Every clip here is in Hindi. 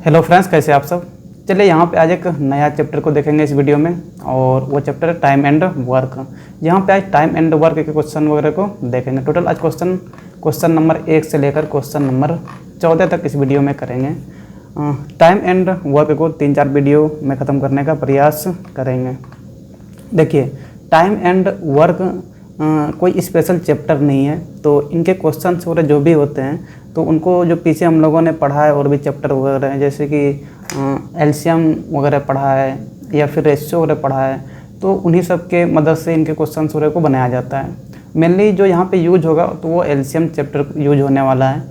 हेलो फ्रेंड्स, कैसे आप सब। चलिए यहाँ पे आज एक नया चैप्टर को देखेंगे इस वीडियो में, और वो चैप्टर है टाइम एंड वर्क। यहाँ पे आज टाइम एंड वर्क के क्वेश्चन वगैरह को देखेंगे। टोटल आज क्वेश्चन नंबर 1 से लेकर क्वेश्चन नंबर 14 तक इस वीडियो में करेंगे। टाइम एंड वर्क को 3-4 वीडियो में ख़त्म करने का प्रयास करेंगे। देखिए, टाइम एंड वर्क कोई स्पेशल चैप्टर नहीं है, तो इनके क्वेश्चन वगैरह जो भी होते हैं तो उनको जो पीछे हम लोगों ने पढ़ा है और भी चैप्टर वगैरह हैं, जैसे कि एलसीएम वगैरह पढ़ा है या फिर रेशियो वगैरह पढ़ा है, तो उन्हीं सब के मदद से इनके क्वेश्चन वगैरह को बनाया जाता है। मेनली जो यहाँ पे यूज होगा तो वो एलसीएम चैप्टर यूज होने वाला है।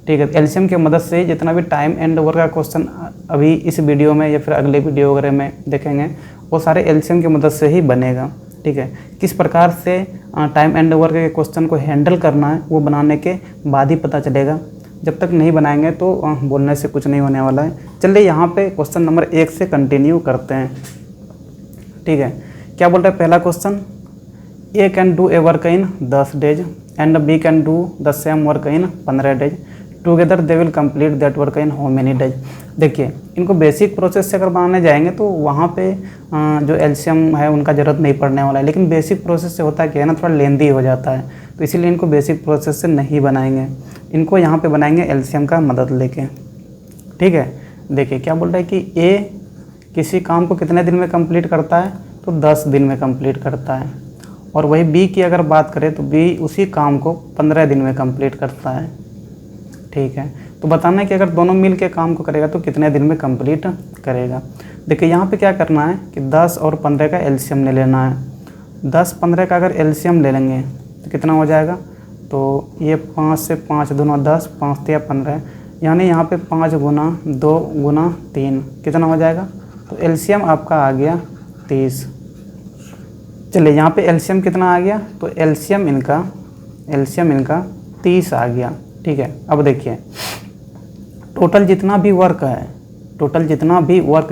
ठीक है, एलसीएम की मदद से जितना भी टाइम एंड वर्क का क्वेश्चन अभी इस वीडियो में या फिर अगले वीडियो वगैरह में देखेंगे वो सारे एलसीएम की मदद से ही बनेगा। ठीक है, किस प्रकार से टाइम एंड वर्क के क्वेश्चन को हैंडल करना है वो बनाने के बाद ही पता चलेगा। जब तक नहीं बनाएंगे तो बोलने से कुछ नहीं होने वाला है। चलिए यहाँ पे क्वेश्चन नंबर 1 से कंटिन्यू करते हैं। ठीक है, क्या बोल रहा है पहला question, A can do a work in 10 days and B can do the same work in 15 days. Together they will complete that work in how many days. देखिए, इनको बेसिक प्रोसेस से अगर बनाने जाएंगे तो वहाँ पे जो एलसीएम है उनका ज़रूरत नहीं पड़ने वाला है, लेकिन बेसिक प्रोसेस से होता क्या है ना, थोड़ा लेंदी हो जाता है, तो इसीलिए इनको बेसिक प्रोसेस से नहीं बनाएंगे। इनको यहाँ पे बनाएंगे एलसीएम का मदद लेके। ठीक है, देखिए क्या बोल रहा है कि ए किसी काम को कितने दिन में कंप्लीट करता है, तो 10 दिन में कंप्लीट करता है। और वही बी की अगर बात करें तो बी उसी काम को 15 दिन में कंप्लीट करता है। ठीक है, तो बताना है कि अगर दोनों मिल के काम को करेगा तो कितने दिन में कंप्लीट करेगा। देखिए यहाँ पे क्या करना है कि 10 और 15 का एलसीएम ले लेना है। 10-15 का अगर एलसीएम ले लेंगे तो कितना हो जाएगा, तो ये 5 से 5 दूना 10, 5 तिया 15, यानी यहाँ पे 5 गुना 2 गुना 3 कितना हो जाएगा, तो एलसीएम आपका आ गया 30। चलिए यहाँ पे एलसीएम कितना आ गया, तो एलसीएम इनका 30 आ गया। ठीक है, अब देखिए टोटल जितना भी वर्क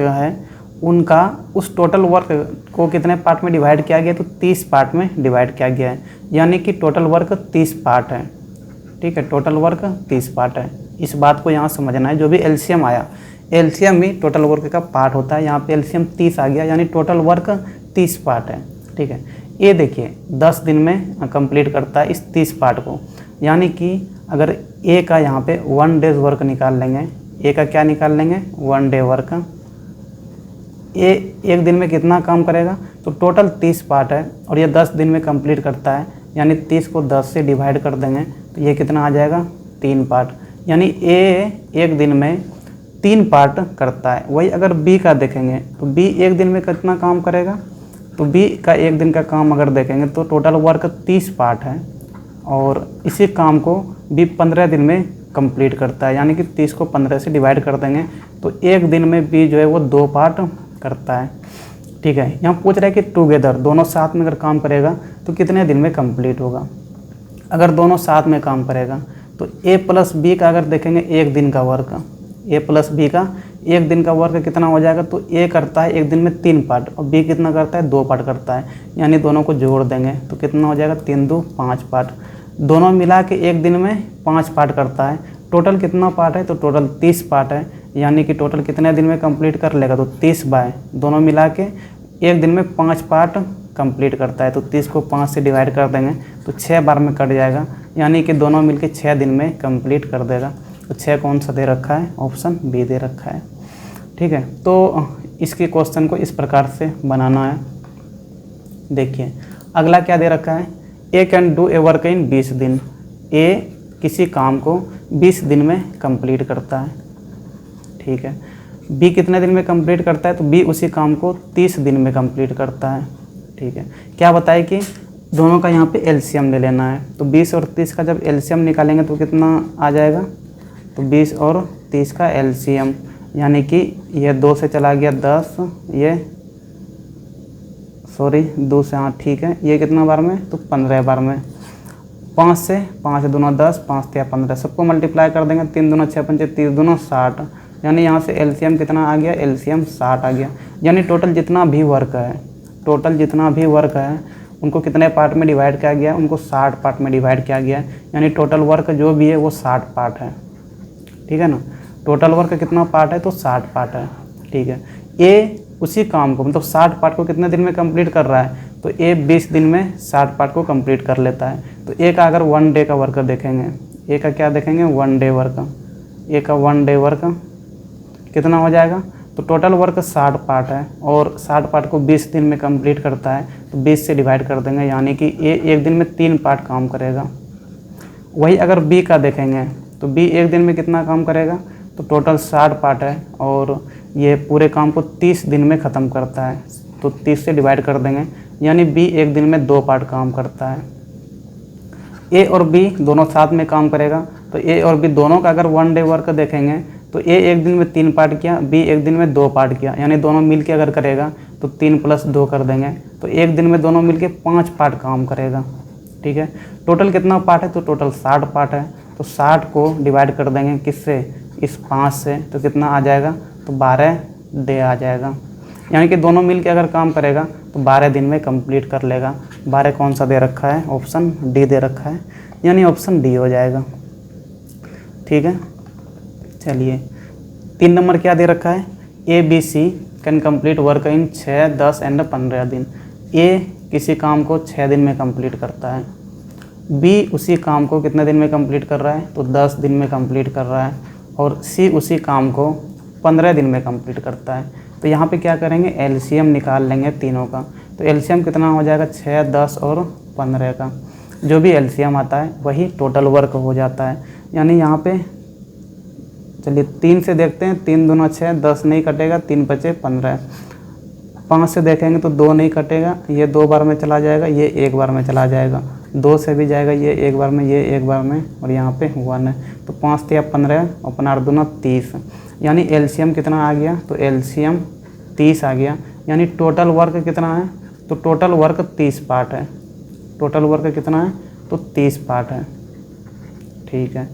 है उनका उस टोटल वर्क को कितने पार्ट में डिवाइड किया गया, तो 30 पार्ट में डिवाइड किया गया है, यानी कि टोटल वर्क 30 पार्ट है। ठीक है, टोटल वर्क 30 पार्ट है। इस बात को यहाँ समझना है। जो भी एलसीएम आया, एलसीएम ही टोटल वर्क का पार्ट होता है। यहाँ पे एलसीएम 30 आ गया, यानी टोटल वर्क 30 पार्ट है। ठीक है, ये देखिए 10 दिन में कंप्लीट करता है इस 30 पार्ट को, यानी कि अगर ए का यहाँ पे 1 डेज वर्क निकाल लेंगे, ए का क्या निकाल लेंगे, 1 डे वर्क। ए एक दिन में कितना काम करेगा, तो टोटल 30 पार्ट है और ये 10 दिन में कंप्लीट करता है, यानी 30 को 10 से डिवाइड कर देंगे तो ये कितना आ जाएगा, 3 पार्ट। यानी ए एक दिन में 3 पार्ट करता है। वही अगर बी का देखेंगे तो बी एक दिन में कितना काम करेगा, तो बी का एक दिन का काम अगर देखेंगे तो टोटल वर्क 30 पार्ट है और इसी काम को बी 15 दिन में कंप्लीट करता है, यानी कि 30 को 15 से डिवाइड कर देंगे तो एक दिन में बी जो है वो 2 पार्ट करता है। ठीक है, यहाँ पूछ रहा है कि टुगेदर दोनों साथ में अगर काम करेगा तो कितने दिन में कंप्लीट होगा। अगर दोनों साथ में काम करेगा तो ए प्लस बी का अगर देखेंगे एक दिन का वर्क, ए प्लस बी का एक दिन का वर्क कितना हो जाएगा, तो ए करता है एक दिन में 3 पार्ट और बी कितना करता है, 2 पार्ट करता है, यानी दोनों को जोड़ देंगे तो कितना हो जाएगा, 3 2 5 पार्ट। दोनों मिला के एक दिन में 5 पार्ट करता है। टोटल कितना पार्ट है, तो टोटल 30 पार्ट है, यानी कि टोटल कितने दिन में कंप्लीट कर लेगा, तो 30 बाय दोनों मिला के एक दिन में 5 पार्ट कंप्लीट करता है। तो 30 को 5 से डिवाइड कर देंगे तो 6 बार में कट जाएगा, यानी कि दोनों मिलके 6 दिन में कंप्लीट कर देगा। तो 6 कौन सा दे रखा है, ऑप्शन बी दे रखा है। ठीक है, तो इसके क्वेश्चन को इस प्रकार से बनाना है। देखिए अगला क्या दे रखा है, A can do a work in 20 दिन। ए किसी काम को 20 दिन में कंप्लीट करता है। ठीक है, बी कितने दिन में कंप्लीट करता है, तो बी उसी काम को 30 दिन में कंप्लीट करता है। ठीक है, क्या बताए कि दोनों का यहाँ पे एलसीएम ले लेना है, तो 20 और 30 का जब एलसीएम निकालेंगे तो कितना आ जाएगा, तो 20 और 30 का एलसीएम, यानी कि ये 2 से चला गया 10, ये 2 से, हाँ ठीक है, ये कितना बार में, तो 15 बार में। 5 से 5 दूना 10, 5 तिया 15, सबको मल्टीप्लाई कर देंगे, 3 दूना 6 पंचे 30 दूना 60, यानी यहाँ से एलसीएम कितना आ गया, एलसीएम 60 आ गया। यानी टोटल जितना भी वर्क है उनको कितने पार्ट में डिवाइड किया गया है, उनको 60 पार्ट में डिवाइड किया गया है, यानी टोटल वर्क जो भी है वो 60 पार्ट है। ठीक है ना, टोटल वर्क कितना पार्ट है, तो 60 पार्ट है। ठीक है, ए उसी काम को मतलब 60 पार्ट को कितने दिन में कंप्लीट कर रहा है, तो ए 20 दिन में 60 पार्ट को कंप्लीट कर लेता है। तो ए का अगर 1 डे का वर्क देखेंगे, ए का क्या देखेंगे, 1 डे वर्क, ए का 1 डे वर्क कितना हो जाएगा, तो टोटल वर्क 60 पार्ट है और 60 पार्ट को 20 दिन में कंप्लीट करता है, तो 20 से डिवाइड कर देंगे, यानी कि ए एक दिन में 3 पार्ट काम करेगा। वही अगर बी का देखेंगे तो बी एक दिन में कितना काम करेगा, तो टोटल 60 पार्ट है और ये पूरे काम को 30 दिन में ख़त्म करता है, तो 30 से डिवाइड कर देंगे, यानी बी एक दिन में 2 पार्ट काम करता है। ए और बी दोनों साथ में काम करेगा, तो ए और बी दोनों का अगर 1 डे वर्क देखेंगे तो ए एक दिन में 3 पार्ट किया, बी एक दिन में 2 पार्ट किया, यानी दोनों मिल के अगर करेगा तो 3 + 2 कर देंगे, तो एक दिन में दोनों मिल के 5 पार्ट काम करेगा। ठीक है, टोटल कितना पार्ट है, तो टोटल 60 पार्ट है, तो 60 को डिवाइड कर देंगे किससे, इस 5 से, तो कितना आ जाएगा, तो 12 डे आ जाएगा, यानी कि दोनों मिल के अगर काम करेगा तो 12 दिन में कंप्लीट कर लेगा। 12 कौन सा दे रखा है, ऑप्शन डी दे रखा है, यानी ऑप्शन डी हो जाएगा। ठीक है, चलिए 3 नंबर क्या दे रखा है, A B C can complete work in 6, 10 and 15 दिन। ए किसी काम को 6 दिन में कंप्लीट करता है, बी उसी काम को कितने दिन में कंप्लीट कर रहा है, तो 10 दिन में कंप्लीट कर रहा है, और सी उसी काम को 15 दिन में कंप्लीट करता है। तो यहाँ पे क्या करेंगे, एलसीएम निकाल लेंगे तीनों का, तो एलसीएम कितना हो जाएगा, 6, 10 और 15 का, जो भी एलसीएम आता है वही टोटल वर्क हो जाता है। यानी यहाँ पे चलिए 3 से देखते हैं, 3 दूना 6, 10 नहीं कटेगा, 3 बचे 15। 5 से देखेंगे तो 2 नहीं कटेगा, ये 2 बार में चला जाएगा, ये 1 बार में चला जाएगा, 2 से भी जाएगा, ये 1 बार में, ये 1 बार में, और यहाँ पे 1 है, तो 5 × 15 और 15 दूना 30, यानी एलसीएम कितना आ गया, तो एलसीएम 30 आ गया। यानी टोटल वर्क कितना है, तो टोटल वर्क 30 पार्ट है, टोटल वर्क कितना है, तो 30 पार्ट है। ठीक है,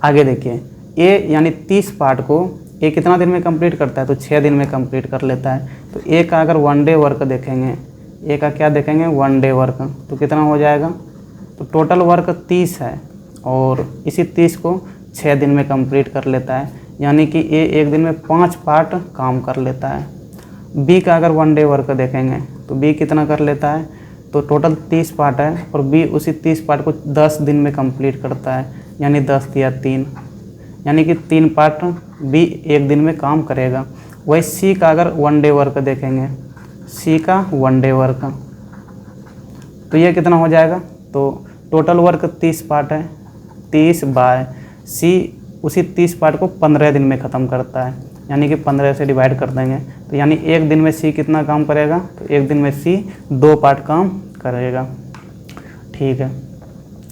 आगे देखिए, ए यानी 30 पार्ट को ए कितना दिन में कंप्लीट करता है, तो 6 दिन में कंप्लीट कर लेता है। तो ए का अगर 1 डे वर्क देखेंगे, ए का क्या देखेंगे, 1 डे वर्क, तो कितना हो जाएगा, तो टोटल वर्क 30 है और इसी 30 को 6 दिन में कंप्लीट कर लेता है, यानी कि ए एक दिन में 5 पार्ट काम कर लेता है। बी का अगर 1 डे वर्क देखेंगे तो बी कितना कर लेता है, तो टोटल 30 पार्ट है और बी उसी 30 पार्ट को 10 दिन में कंप्लीट करता है, यानी 10 × 3, यानी कि 3 पार्ट बी एक दिन में काम करेगा। वही सी का अगर 1 डे वर्क देखेंगे, सी का 1 डे वर्क, तो ये कितना हो जाएगा, तो टोटल वर्क 30 पार्ट है, 30 बाय सी उसी 30 पार्ट को 15 दिन में ख़त्म करता है, यानी कि 15 से डिवाइड कर देंगे, तो यानी एक दिन में सी कितना काम करेगा, तो एक दिन में सी 2 पार्ट काम करेगा। ठीक है,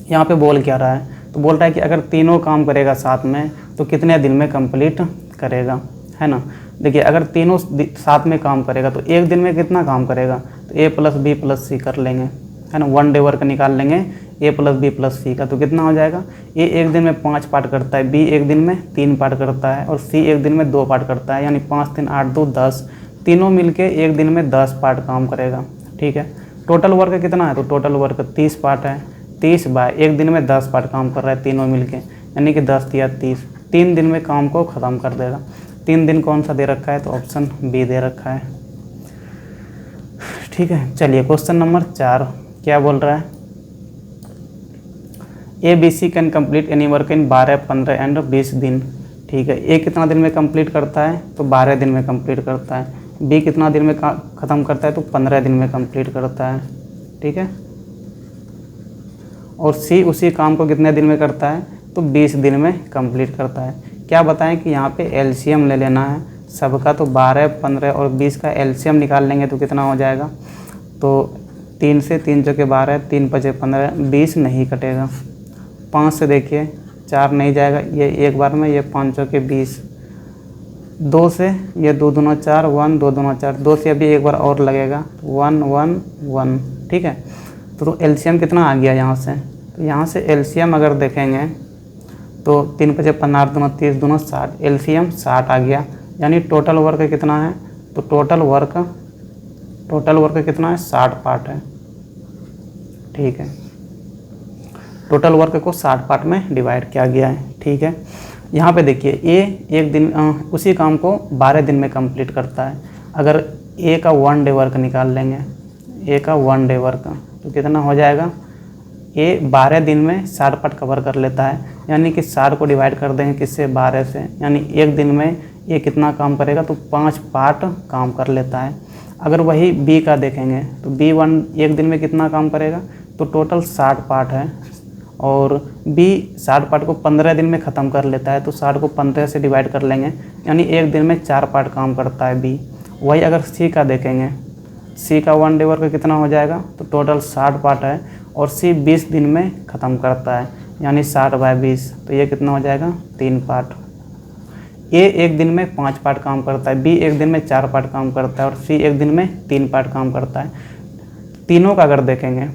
यहाँ पे बोल क्या रहा है, तो बोल रहा है कि अगर तीनों काम करेगा साथ में तो कितने दिन में कंप्लीट करेगा, है ना। देखिए अगर तीनों साथ में काम करेगा तो एक दिन में कितना काम करेगा, तो ए + बी + सी कर लेंगे, है ना, 1 डे वर्क निकाल लेंगे ए + बी + सी का, तो कितना हो जाएगा, ए एक दिन में 5 पार्ट करता है, बी एक दिन में 3 पार्ट करता है और सी एक दिन में 2 पार्ट करता है, यानी 5 × 3 = 8, 2 = 10, तीनों मिलके एक दिन में 10 पार्ट काम करेगा। ठीक है, टोटल वर्क कितना है, तो टोटल वर्क 30 पार्ट है, 30 बाय एक दिन में 10 पार्ट काम कर रहा है तीनों मिलके, यानी कि 10 × 30, 3 दिन में काम को ख़त्म कर देगा। 3 दिन कौन सा दे रखा है, तो ऑप्शन बी दे रखा है। ठीक है, चलिए क्वेश्चन नंबर 4 क्या बोल रहा है, A B C can complete any work in 12, 15 and 20 दिन। ठीक है, ए कितना दिन में कंप्लीट करता है, तो 12 दिन में कंप्लीट करता है, बी कितना दिन में ख़त्म करता है, तो 15 दिन में कंप्लीट करता है। ठीक है, और सी उसी काम को कितने दिन में करता है, तो 20 दिन में कंप्लीट करता है। क्या बताएं कि यहाँ पे एलसीएम ले लेना है सबका, तो 12, 15 और 20 का एलसीएम निकाल लेंगे तो कितना हो जाएगा, तो 3 से 3 × 12, 3 × 5 = 15, 20 नहीं कटेगा। 5 से देखिए 4 नहीं जाएगा, ये एक बार में, ये 5 × 20, 2 से ये 2 दूना 4, 1, 2 दूना 4, 2 से अभी एक बार और लगेगा, 1, 1, 1। ठीक है, तो एलसीएम कितना आ गया यहाँ से, तो यहाँ से एलसीएम अगर देखेंगे तो 3 × 5 = 15, 2 × 30, 2 × 60, एलसीएम 60 आ गया, यानी टोटल वर्क कितना है, तो टोटल वर्क कितना है, 60 पार्ट है। ठीक है, टोटल वर्क को 60 पार्ट में डिवाइड किया गया है। ठीक है, यहाँ पे देखिए ए एक दिन उसी काम को 12 दिन में कंप्लीट करता है। अगर ए का 1 डे वर्क निकाल लेंगे, ए का 1 डे वर्क तो कितना हो जाएगा, ए 12 दिन में 60 पार्ट कवर कर लेता है, यानी कि 60 को डिवाइड कर देंगे किससे, 12 से, यानी एक दिन में ये कितना काम करेगा, तो 5 पार्ट काम कर लेता है। अगर वही बी का देखेंगे तो बी 1 एक दिन में कितना काम करेगा, तो टोटल 60 पार्ट है, और बी 60 पार्ट को 15 दिन में ख़त्म कर लेता है, तो 60 को 15 से डिवाइड कर लेंगे, यानी एक दिन में 4 पार्ट काम करता है बी। वही अगर सी का देखेंगे, सी का 1 डे वर्क कितना हो जाएगा, तो टोटल 60 पार्ट है, और सी 20 दिन में ख़त्म करता है, यानी 60/20, तो ये कितना हो जाएगा, 3 पार्ट। ए एक दिन में 5 पार्ट काम करता है, बी एक दिन में 4 पार्ट काम करता है, और सी एक दिन में 3 पार्ट काम करता है। तीनों का अगर देखेंगे,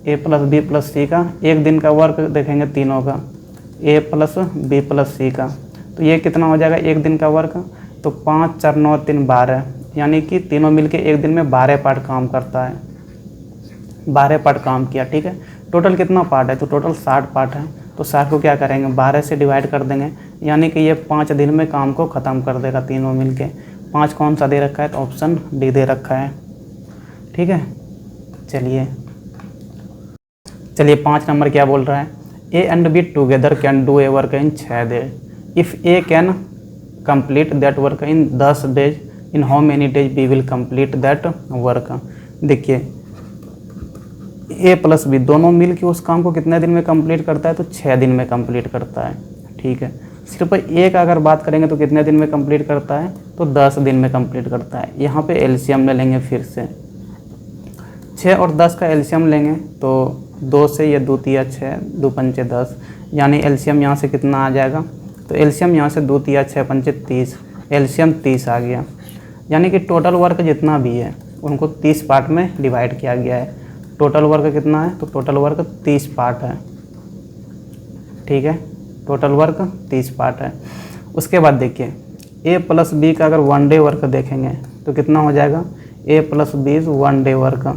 ए प्लस बी प्लस सी का एक दिन का वर्क देखेंगे तीनों का, ए प्लस बी प्लस सी का, तो ये कितना हो जाएगा एक दिन का वर्क, तो 5 4 9 3 12, यानी कि तीनों मिलके एक दिन में 12 पार्ट काम करता है, 12 पार्ट काम किया। ठीक है, टोटल कितना पार्ट है, तो टोटल 60 पार्ट है, तो 60 को क्या करेंगे, 12 से डिवाइड कर देंगे, यानी कि ये 5 दिन में काम को ख़त्म कर देगा तीनों मिलके। 5 कौन सा दे रखा है, तो ऑप्शन डी दे रखा है। ठीक है, चलिए 5 नंबर क्या बोल रहा है, A and B together can do a work in 6 days. If A can complete that work in 10 days, in how many days B will complete that work. देखिए ए प्लस बी दोनों मिल के उस काम को कितने दिन में कंप्लीट करता है, तो 6 दिन में कंप्लीट करता है। ठीक है, सिर्फ ए का अगर बात करेंगे तो कितने दिन में कंप्लीट करता है, तो 10 दिन में कंप्लीट करता है। यहाँ पे एलसीएम ले लेंगे, फिर से 6 और 10 का एलसीएम लेंगे, तो 2 से ये 2 तिया 6, 2 पंचे 10, यानी एलसीएम यहाँ से कितना आ जाएगा, तो एलसीएम यहाँ से 2 तिया 6 पंचे 30, एलसीएम 30 आ गया। यानी कि टोटल वर्क जितना भी है उनको 30 पार्ट में डिवाइड किया गया है। टोटल वर्क कितना है, तो टोटल वर्क 30 पार्ट है। ठीक है, टोटल वर्क 30 पार्ट है। उसके बाद देखिए ए प्लस बी का अगर 1 डे वर्क देखेंगे तो कितना हो जाएगा, ए प्लस बी 1 डे वर्क,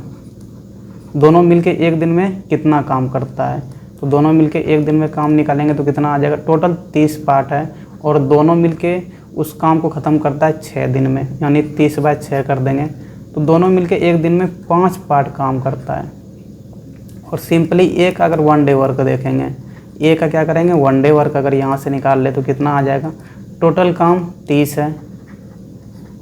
दोनों मिलके एक दिन में कितना काम करता है, तो दोनों मिलके एक दिन में काम निकालेंगे तो कितना आ जाएगा, टोटल 30 पार्ट है, और दोनों मिलके उस काम को ख़त्म करता है 6 दिन में, यानी 30/6 कर देंगे, तो दोनों मिलके एक दिन में 5 पार्ट काम करता है। और सिंपली ए का अगर 1 डे वर्क देखेंगे, ए का क्या करेंगे, 1 डे वर्क अगर यहाँ से निकाल ले तो कितना आ जाएगा, टोटल काम 30 है,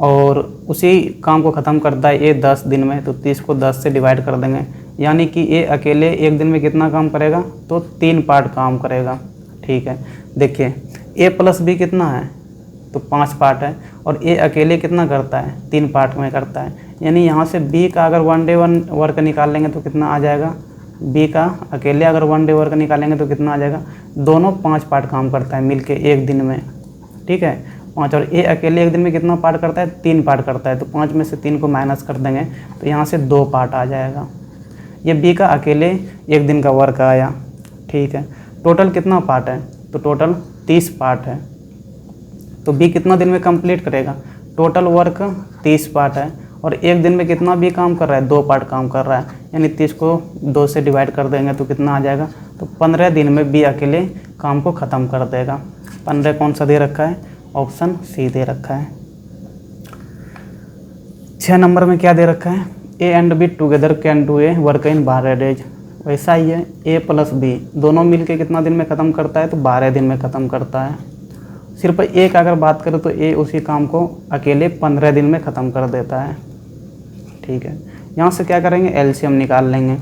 और उसी काम को ख़त्म करता है ए 10 दिन में, तो 30 को 10 से डिवाइड कर देंगे, यानी कि ए अकेले एक दिन में कितना काम करेगा, तो 3 पार्ट काम करेगा। ठीक है, देखिए ए प्लस बी कितना है, तो 5 पार्ट है, और ए अकेले कितना करता है, 3 पार्ट में करता है, यानी यहाँ से बी का अगर 1 डे वर्क निकाल लेंगे तो कितना आ जाएगा, बी का अकेले अगर 1 डे वर्क निकालेंगे तो कितना आ जाएगा, दोनों 5 पार्ट काम करता है मिलके एक दिन में। ठीक है, 5, और ए अकेले एक दिन में कितना पार्ट करता है, 3 पार्ट करता है, तो 5 में से 3 को माइनस कर देंगे तो यहाँ से 2 पार्ट आ जाएगा। ये बी का अकेले एक दिन का वर्क आया। ठीक है, टोटल कितना पार्ट है, तो टोटल 30 पार्ट है, तो बी कितना दिन में कंप्लीट करेगा, टोटल वर्क 30 पार्ट है, और एक दिन में कितना बी काम कर रहा है, 2 पार्ट काम कर रहा है, यानी 30 को 2 से डिवाइड कर देंगे तो कितना आ जाएगा, तो 15 दिन में बी अकेले काम को ख़त्म कर देगा। 15 कौन सा दे रखा है, ऑप्शन सी दे रखा है। 6 नंबर में क्या दे रखा है, A and B together can do a work in 12 days. वैसा ही है, ए प्लस बी दोनों मिलके कितना दिन में ख़त्म करता है, तो 12 दिन में ख़त्म करता है। सिर्फ ए का अगर बात करें तो ए उसी काम को अकेले 15 दिन में ख़त्म कर देता है। ठीक है, यहाँ से क्या करेंगे, एलसीएम निकाल लेंगे,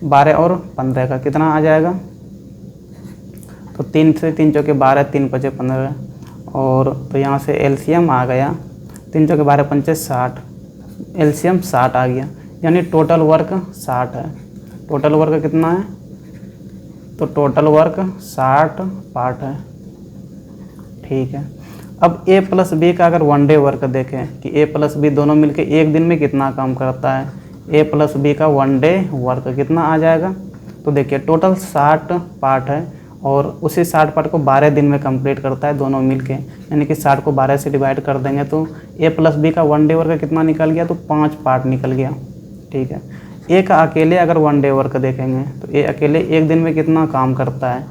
12 और 15 का कितना आ जाएगा, तो 3 से 3 चौके 12, 3 पचे 15, और तो यहाँ से एलसीएम आ गया, 3 चौके 12 पंचे 60, एलसीएम 60 आ गया, यानी टोटल वर्क 60 है। टोटल वर्क कितना है, तो टोटल वर्क 60 पार्ट है। ठीक है, अब ए प्लस बी का अगर 1 डे वर्क देखें कि ए प्लस बी दोनों मिलके एक दिन में कितना काम करता है, ए प्लस बी का 1 डे वर्क कितना आ जाएगा, तो देखिए टोटल 60 पार्ट है, और उसी 60 पार्ट को 12 दिन में कंप्लीट करता है दोनों मिलके, यानी कि 60 को 12 से डिवाइड कर देंगे तो ए प्लस बी का 1 डे वर्क कितना निकल गया, तो 5 पार्ट निकल गया। ठीक है, ए का अकेले अगर 1 डे वर्क देखेंगे तो ए अकेले एक दिन में कितना काम करता है,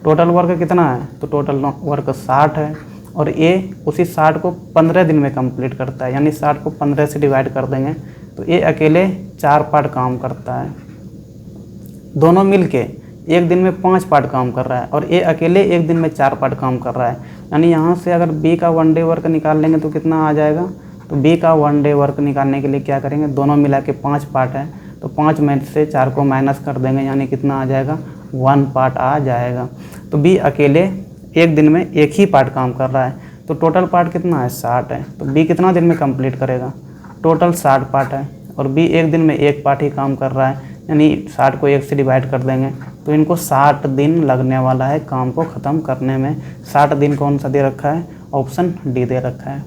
टोटल वर्क कितना है, तो टोटल वर्क 60 है, और ए उसी 60 को 15 दिन में कंप्लीट करता है, यानी 60 को 15 से डिवाइड कर देंगे तो ए अकेले 4 पार्ट काम करता है। दोनों मिलके एक दिन में 5 पार्ट काम कर रहा है, और ए अकेले एक दिन में 4 पार्ट काम कर रहा है। यानी यहाँ से अगर बी का 1 डे वर्क निकाल लेंगे तो कितना आ जाएगा, तो बी का 1 डे वर्क निकालने के लिए क्या करेंगे, दोनों मिला के 5 पार्ट है, तो 5 में से 4 को माइनस कर देंगे, यानी कितना आ जाएगा, 1 पार्ट आ जाएगा। तो बी अकेले एक दिन में एक ही पार्ट काम कर रहा है, तो टोटल पार्ट कितना है, 60 है। तो बी कितना दिन में कंप्लीट करेगा, टोटल 60 पार्ट है, और बी एक दिन में एक पार्ट ही काम कर रहा है, यानी 60 को 1 से डिवाइड कर देंगे तो इनको 60 दिन लगने वाला है काम को ख़त्म करने में। 60 दिन कौन सा दे रखा है, ऑप्शन डी दे रखा है।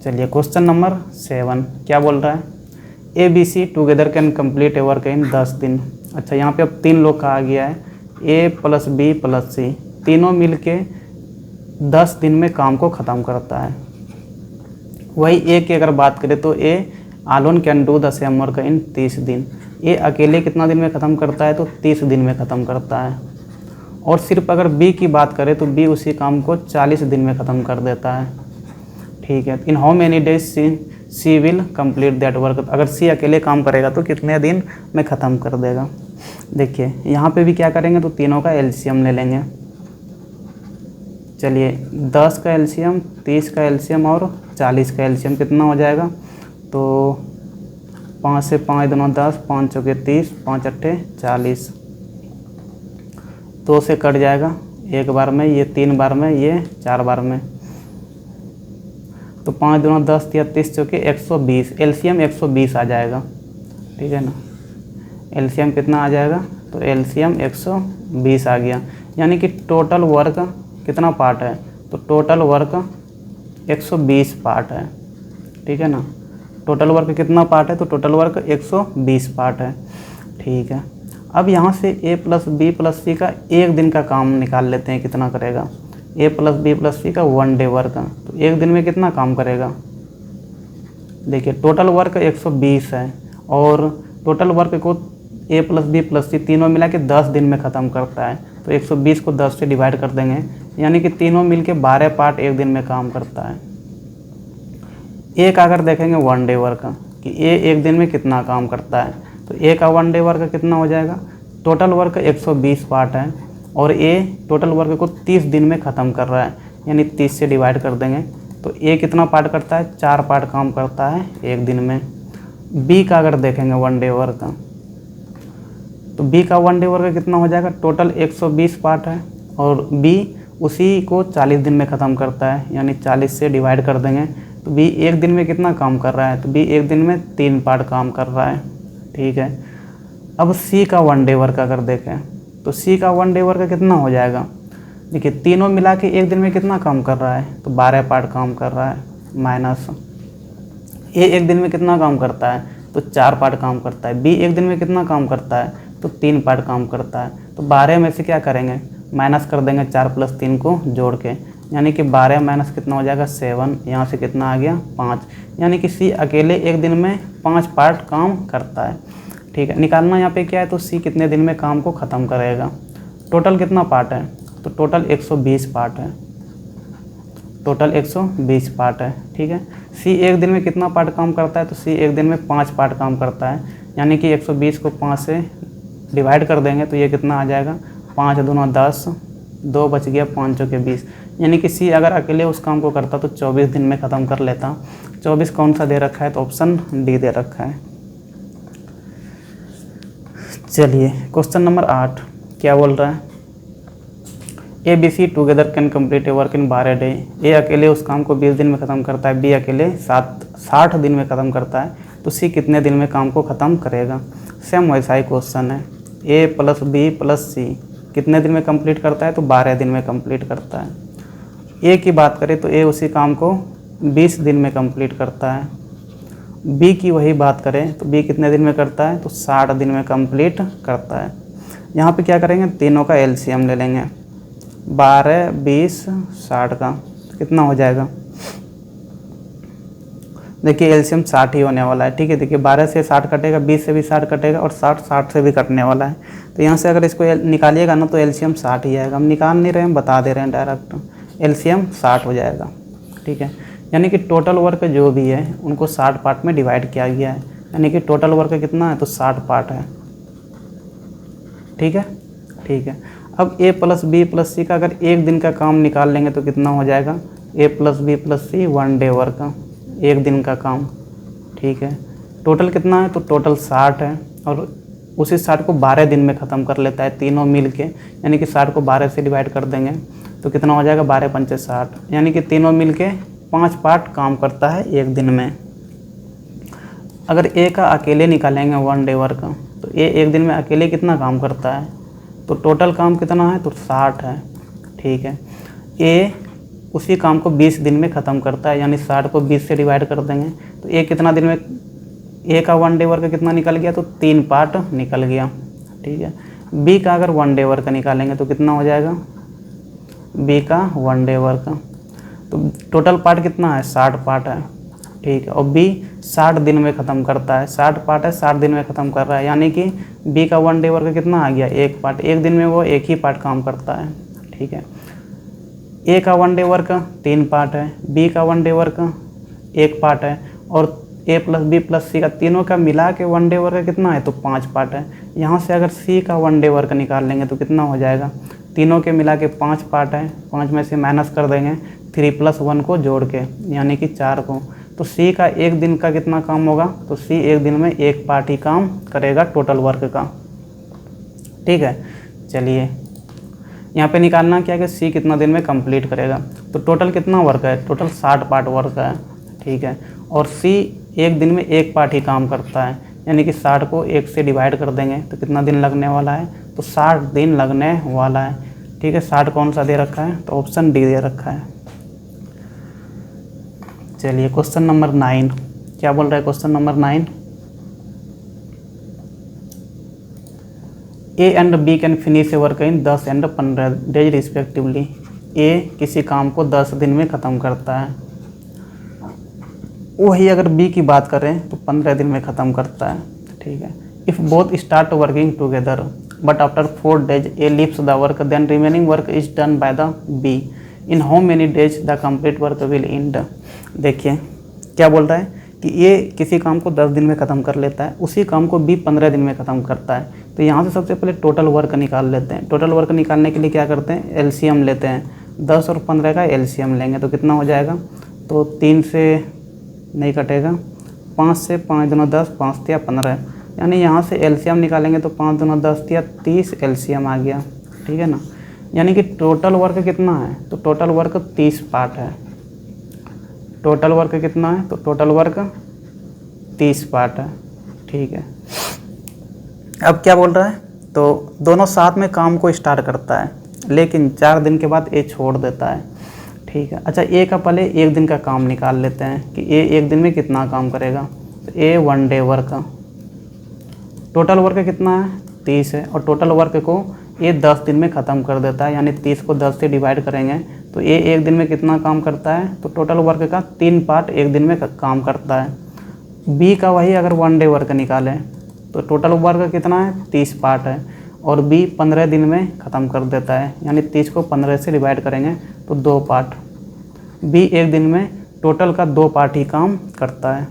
चलिए क्वेश्चन नंबर 7 क्या बोल रहा है, A B C together can complete a work in 10 दिन। अच्छा, यहाँ पे अब 3 लोग कहा गया है, ए प्लस बी प्लस सी, तीनों मिलके 10 दिन में काम को ख़त्म करता है। वही ए की अगर बात करें तो A alone can do the same work in 30 दिन। ए अकेले कितना दिन में ख़त्म करता है, तो 30 दिन में ख़त्म करता है। और सिर्फ अगर बी की बात करें तो बी उसी काम को 40 दिन में ख़त्म कर देता है। ठीक है, in how many days C will complete that work. अगर सी अकेले काम करेगा तो कितने दिन में ख़त्म कर देगा। देखिए यहाँ पे भी क्या करेंगे, तो तीनों का एलसीएम ले लेंगे। चलिए 10 का एलसीएम, 30 का एलसीएम और 40 का एलसीएम कितना हो जाएगा, तो 5 से 5 दूना 10, 5 चौके 30, 5 अट्ठे 40, 2 से कट जाएगा एक बार में, ये 3 बार में, ये 4 बार में, तो 5 दूना 10, 30 चौके 120, एलसीएम 120 आ जाएगा। ठीक है ना, एलसीएम कितना आ जाएगा, तो एलसीएम 120 आ गया। यानी कि टोटल वर्क कितना पार्ट है, तो टोटल वर्क 120 पार्ट है। ठीक है ना, टोटल वर्क कितना पार्ट है, तो टोटल वर्क 120 पार्ट है। ठीक है, अब यहाँ से ए प्लस बी प्लस सी का एक दिन का काम निकाल लेते हैं, कितना करेगा, ए प्लस बी प्लस सी का 1 डे वर्क, तो एक दिन में कितना काम करेगा। देखिए टोटल वर्क 120 है, और टोटल वर्क को ए प्लस बी प्लस सी तीनों मिला के 10 दिन में ख़त्म करता है, तो 120 को 10 से डिवाइड कर देंगे, यानी कि तीनों मिलके 12 पार्ट एक दिन में काम करता है। एक अगर देखेंगे 1 डे वर्क कि ए एक दिन में कितना काम करता है, तो ए का 1 डे वर्क कितना हो जाएगा, टोटल वर्क 120 पार्ट है, और ए टोटल वर्क को 30 दिन में ख़त्म कर रहा है, यानी 30 से डिवाइड कर देंगे, तो ए कितना पार्ट करता है, 4 पार्ट काम करता है एक दिन में। बी का अगर देखेंगे 1 डे वर्क, तो बी का 1 डे वर्क कितना हो जाएगा, टोटल 120 पार्ट है, और बी उसी को 40 दिन में ख़त्म करता है, यानी 40 से डिवाइड कर देंगे, तो बी एक दिन में कितना काम कर रहा है, तो बी एक दिन में 3 पार्ट काम कर रहा है। ठीक है, अब सी का 1 डे वर्क अगर देखें, तो सी का 1 डे वर्क कितना हो जाएगा, देखिए तीनों मिला के एक दिन में कितना काम कर रहा है, तो 12 पार्ट काम कर रहा है, माइनस ए एक दिन में कितना काम करता है, तो 4 पार्ट काम करता है। बी एक दिन में कितना काम करता है, तो 3 पार्ट काम करता है। तो 12 में से क्या करेंगे, माइनस कर देंगे 4 + 3 को जोड़ के, यानी कि 12 माइनस कितना हो जाएगा 7, यहाँ से कितना आ गया 5, यानी कि सी अकेले एक दिन में 5 पार्ट काम करता है। ठीक है, निकालना यहाँ पे क्या है, तो सी कितने दिन में काम को ख़त्म करेगा। टोटल कितना पार्ट है, तो टोटल 120 पार्ट है, टोटल 120 पार्ट है। ठीक है, सी एक दिन में कितना पार्ट काम करता है, तो सी एक दिन में 5 पार्ट काम करता है, यानी कि 120 को 5 से डिवाइड कर देंगे तो ये कितना आ जाएगा, 5 दूना 10, 2 बच गया, 5 चौके 20, यानी कि सी अगर अकेले उस काम को करता तो 24 दिन में ख़त्म कर लेता। 24 कौन सा दे रखा है, तो ऑप्शन डी दे रखा है। चलिए क्वेश्चन नंबर 8 क्या बोल रहा है, A B C together can complete a work in 12 day. A अकेले उस काम को 20 दिन में ख़त्म करता है, बी अकेले 60 दिन में ख़त्म करता है, तो सी कितने दिन में काम को ख़त्म करेगा। सेम वैसा ही क्वेश्चन है, ए प्लस बी प्लस सी कितने दिन में कंप्लीट करता है, तो 12 दिन में कंप्लीट करता है। ए की बात करें तो ए उसी काम को 20 दिन में कंप्लीट करता है। बी की वही बात करें तो बी कितने दिन में करता है, तो 60 दिन में कंप्लीट करता है। यहाँ पे क्या करेंगे, तीनों का एलसीएम ले लेंगे, 12, 20, 60 का कितना हो जाएगा, देखिए एलसीएम 60 ही होने वाला है, ठीक है। देखिए 12 से 60 कटेगा, 20 से भी 60 कटेगा और 60 से भी कटने वाला है। तो यहाँ से अगर इसको निकालिएगा ना तो एलसीएम 60 ही आएगा। हम निकाल नहीं रहे हैं, बता दे रहे हैं डायरेक्ट, एलसीएम 60 हो जाएगा, ठीक है। यानी कि टोटल वर्क जो भी है उनको 60 पार्ट में डिवाइड किया गया है, यानी कि टोटल वर्क कितना है तो 60 पार्ट है, ठीक है, ठीक है। अब ए प्लस बी प्लस सी का अगर एक दिन का काम निकाल लेंगे तो कितना हो जाएगा, ए प्लस बी प्लस सी 1 डे वर्क, एक दिन का काम, ठीक है। टोटल कितना है तो टोटल 60 है और उसी 60 को 12 दिन में ख़त्म कर लेता है तीनों मिल के, यानी कि 60 को 12 से डिवाइड कर देंगे तो कितना हो जाएगा 12 पंचे 60, यानी कि तीनों मिल के 5 पार्ट काम करता है एक दिन में। अगर ए का अकेले निकालेंगे 1 डे वर्क तो ए एक दिन में अकेले कितना काम करता है, तो टोटल काम कितना है तो 60 है, ठीक है। ए उसी काम को 20 दिन में ख़त्म करता है, यानी 60 को 20 से डिवाइड कर देंगे तो ए कितना दिन में, ए का 1 डे वर्क कितना निकल गया तो 3 पार्ट निकल गया, ठीक है। बी का अगर 1 डे वर्क निकालेंगे तो कितना हो जाएगा, बी का 1 डे वर्क, तो टोटल पार्ट कितना है 60 पार्ट है, ठीक है। और बी 60 दिन में ख़त्म करता है, 60 पार्ट है 60 दिन में ख़त्म कर रहा है, यानी कि बी का 1 डे वर्क कितना आ गया, एक पार्ट, एक दिन में वो एक ही पार्ट काम करता है, ठीक है। ए का 1 डे वर्क 3 पार्ट है, बी का 1 डे वर्क 1 पार्ट है और ए प्लस बी प्लस सी का तीनों का मिला के 1 डे वर्क कितना है तो 5 पार्ट है। यहाँ से अगर सी का 1 डे वर्क निकाल लेंगे तो कितना हो जाएगा, तीनों के मिला के 5 पार्ट है, 5 में से माइनस कर देंगे 3 + 1 को जोड़ के, यानी कि 4 को, तो सी का एक दिन का कितना काम होगा तो सी एक दिन में एक पार्ट ही काम करेगा टोटल वर्क का, ठीक है। चलिए यहाँ पे निकालना क्या है कि सी कितना दिन में कंप्लीट करेगा, तो टोटल कितना वर्क है, टोटल 60 पार्ट वर्क है, ठीक है। और सी एक दिन में एक पार्ट ही काम करता है, यानी कि 60 को 1 से डिवाइड कर देंगे तो कितना दिन लगने वाला है तो 60 दिन लगने वाला है, ठीक है। 60 कौन सा दे रखा है तो ऑप्शन डी दे रखा है। चलिए क्वेश्चन नंबर 9 क्या बोल रहा है, question number 9, A and B can finish a work in 10 and 15 days respectively. A किसी काम को 10 दिन में ख़त्म करता है, वही अगर बी की बात करें तो 15 दिन में ख़त्म करता है, ठीक है। If both start working together but after 4 days A leaves the work then remaining work is done by the B in how many days the complete work will end. देखिए क्या बोल रहा है कि ये किसी काम को 10 दिन में ख़त्म कर लेता है, उसी काम को बी 15 दिन में ख़त्म करता है। तो यहाँ से सबसे पहले टोटल वर्क निकाल लेते हैं। टोटल वर्क निकालने के लिए क्या करते हैं, एलसीएम लेते हैं, 10 और 15 का एलसीएम लेंगे तो कितना हो जाएगा, तो 3 से नहीं कटेगा, 5 से 5 दूना 10, 5 या 15, यानी यहाँ से एलसीएम निकालेंगे तो 5 दूना 10 या 30 एलसीएम आ गया, ठीक है ना। यानी कि टोटल वर्क कितना है तो टोटल वर्क 30 पार्ट है। टोटल वर्क कितना है तो टोटल वर्क 30 पार्ट है, ठीक है। अब क्या बोल रहा है, तो दोनों साथ में काम को स्टार्ट करता है लेकिन 4 दिन के बाद ए छोड़ देता है, ठीक है। अच्छा ए का पहले एक दिन का काम निकाल लेते हैं कि ए एक दिन में कितना काम करेगा, तो ए 1 डे वर्क, टोटल वर्क कितना है 30 है और टोटल वर्क को ए 10 दिन में ख़त्म कर देता है, यानी 30 को 10 से डिवाइड करेंगे तो ए एक दिन में कितना काम करता है तो टोटल वर्क का 3 पार्ट एक दिन में काम करता है। बी का वही अगर 1 डे वर्क निकालें तो टोटल वर्क कितना है 30 पार्ट है और बी 15 दिन में ख़त्म कर देता है, यानी 30 को 15 से डिवाइड करेंगे तो 2 पार्ट। बी एक दिन में टोटल का 2 पार्ट ही काम करता है।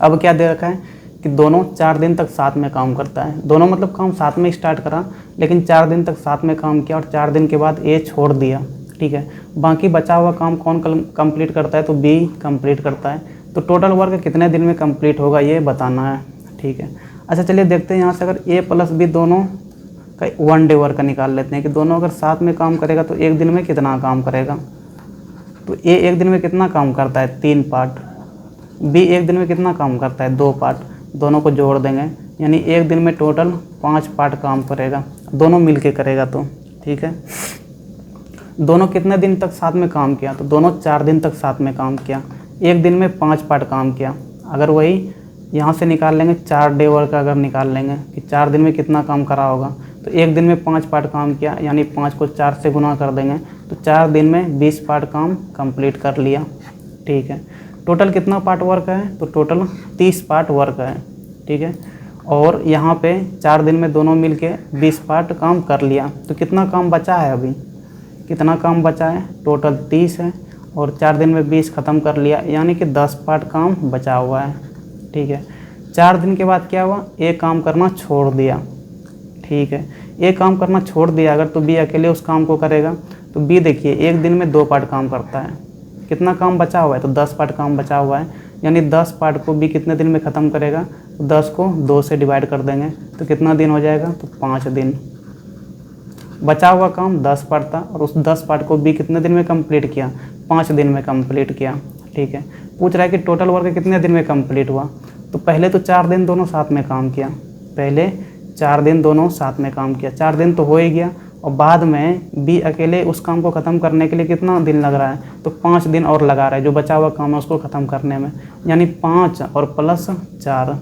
अब क्या दे रखा है कि दोनों 4 दिन तक साथ में काम करता है, दोनों मतलब काम साथ में स्टार्ट करा लेकिन 4 दिन तक साथ में काम किया और 4 दिन के बाद ए छोड़ दिया, ठीक है। बाकी बचा हुआ काम कौन कंप्लीट करता है तो बी कंप्लीट करता है। तो टोटल वर्क कितने दिन में कंप्लीट होगा ये बताना है, ठीक है। अच्छा चलिए देखते हैं यहाँ से अगर ए प्लस बी दोनों का 1 डे वर्क निकाल लेते हैं कि दोनों अगर साथ में काम करेगा तो एक दिन में कितना काम करेगा, तो ए एक दिन में कितना काम करता है 3 पार्ट, बी एक दिन में कितना काम करता है 2 पार्ट, दोनों को जोड़ देंगे यानी एक दिन में टोटल 5 पार्ट काम करेगा, दोनों मिलके करेगा तो, ठीक है। दोनों कितने दिन तक साथ में काम किया तो दोनों 4 दिन तक साथ में काम किया, एक दिन में 5 पार्ट काम किया। अगर वही यहाँ से निकाल लेंगे 4 डे वर्क अगर निकाल लेंगे कि 4 दिन में कितना काम करा होगा तो एक दिन में 5 पार्ट काम किया, यानी 5 को 4 से गुना कर देंगे तो 4 दिन में 20 पार्ट काम कंप्लीट कर लिया, ठीक है। टोटल कितना पार्ट वर्क है, तो टोटल 30 पार्ट वर्क है, ठीक है। और यहाँ पे 4 दिन में दोनों मिलके 20 पार्ट काम कर लिया, तो कितना काम बचा है अभी, कितना काम बचा है, टोटल 30 है और 4 दिन में 20 ख़त्म कर लिया, यानी कि 10 पार्ट काम बचा हुआ है, ठीक है। 4 दिन के बाद क्या हुआ, एक काम करना छोड़ दिया, ठीक है। एक काम करना छोड़ दिया अगर, तो बी अकेले उस काम को करेगा, तो बी देखिए एक दिन में 2 पार्ट काम करता है, कितना काम बचा हुआ है, तो 10 पार्ट काम बचा हुआ है, यानी 10 पार्ट को बी कितने दिन में ख़त्म करेगा, तो 10 को 2 से डिवाइड कर देंगे तो कितना दिन हो जाएगा, तो 5 दिन। बचा हुआ काम 10 पार्ट था और उस 10 पार्ट को बी कितने दिन में कंप्लीट किया, 5 दिन में कंप्लीट किया, ठीक है। पूछ रहा है कि टोटल वर्क कितने दिन में कंप्लीट हुआ, तो पहले तो 4 दिन दोनों साथ में काम किया, पहले 4 दिन दोनों साथ में काम किया, 4 दिन तो हो ही गया, और बाद में बी अकेले उस काम को ख़त्म करने के लिए कितना दिन लग रहा है, तो 5 दिन और लगा रहा है, जो बचा हुआ काम है उसको ख़त्म करने में, यानी 5 और प्लस 4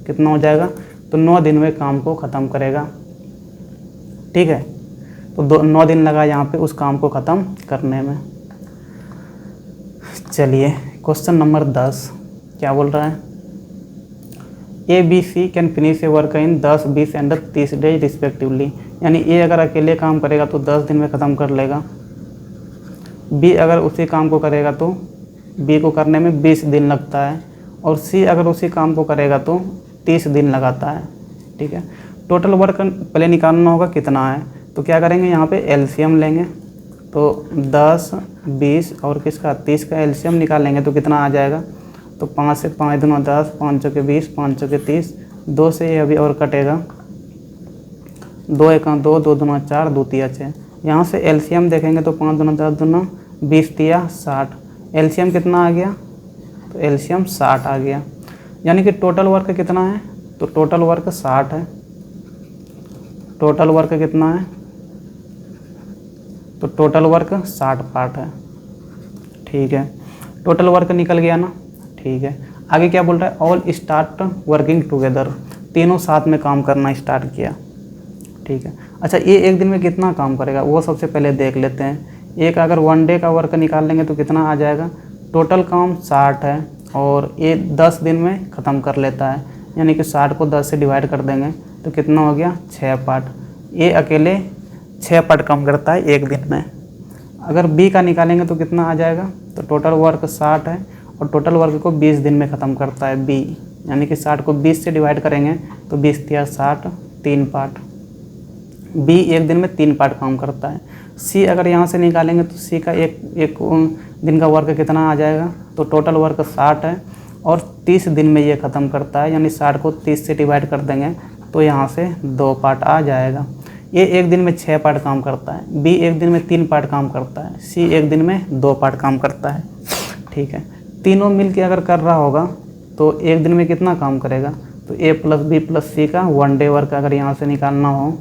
कितना हो जाएगा, तो 9 दिन में काम को ख़त्म करेगा, ठीक है। तो 9 दिन लगा यहाँ पे उस काम को ख़त्म करने में। चलिए क्वेश्चन नंबर 10 क्या बोल रहा है, A B C can finish a work in 10, 20 and 30 days respectively, यानी ए अगर अकेले काम करेगा तो 10 दिन में ख़त्म कर लेगा, बी अगर उसी काम को करेगा तो बी को करने में 20 दिन लगता है, और सी अगर उसी काम को करेगा तो 30 दिन लगाता है, ठीक है। टोटल वर्क पहले निकालना होगा कितना है, तो क्या करेंगे यहाँ पे एलसीएम लेंगे, तो 10, 20 और किसका 30 का एलसीएम निकालेंगे तो कितना आ जाएगा, तो 5 से 5 दूना 10, 5 चौके 20, 5 चौके 30, 2 से ये अभी और कटेगा, 2 एक 2, 2 दूना 4, 2 तिया 6, यहाँ से एलसीएम देखेंगे तो 5 दूना 10 दूना 20 तिया 60, एलसीएम कितना आ गया, तो एलसीएम 60 आ गया, यानी कि टोटल वर्क कितना है, तो टोटल वर्क 60 है, टोटल वर्क कितना है, तो टोटल वर्क 60 पार्ट है, ठीक है। टोटल वर्क निकल गया ना, ठीक है। आगे क्या बोल रहा है, ऑल स्टार्ट वर्किंग टुगेदर, तीनों साथ में काम करना स्टार्ट किया, ठीक है। अच्छा ये एक दिन में कितना काम करेगा वो सबसे पहले देख लेते हैं। एक अगर 1 डे का वर्क निकाल लेंगे तो कितना आ जाएगा, टोटल काम 60 है और ये 10 दिन में ख़त्म कर लेता है, यानी कि 60 को 10 से डिवाइड कर देंगे तो कितना हो गया, 6 पार्ट। ये अकेले 6 पार्ट काम करता है एक दिन में। अगर बी का निकालेंगे तो कितना आ जाएगा, तो टोटल वर्क 60 है और टोटल वर्क को 20 दिन में ख़त्म करता है बी, यानी कि 60 को 20 से डिवाइड करेंगे तो 20 तिया 60, 3 पार्ट। बी एक दिन में 3 पार्ट काम करता है। सी अगर यहाँ से निकालेंगे तो सी का एक दिन का वर्क कितना आ जाएगा, तो टोटल वर्क 60 है और 30 दिन में ये ख़त्म करता है, यानी 60 को 30 से डिवाइड कर देंगे तो यहाँ से 2 पार्ट आ जाएगा। ये एक दिन में 6 पार्ट काम करता है, बी एक दिन में 3 पार्ट काम करता है, सी एक दिन में 2 पार्ट काम करता है, ठीक है। तीनों मिल के अगर कर रहा होगा तो एक दिन में कितना काम करेगा, तो ए प्लस बी प्लस सी का 1 डे वर्क अगर यहाँ से निकालना हो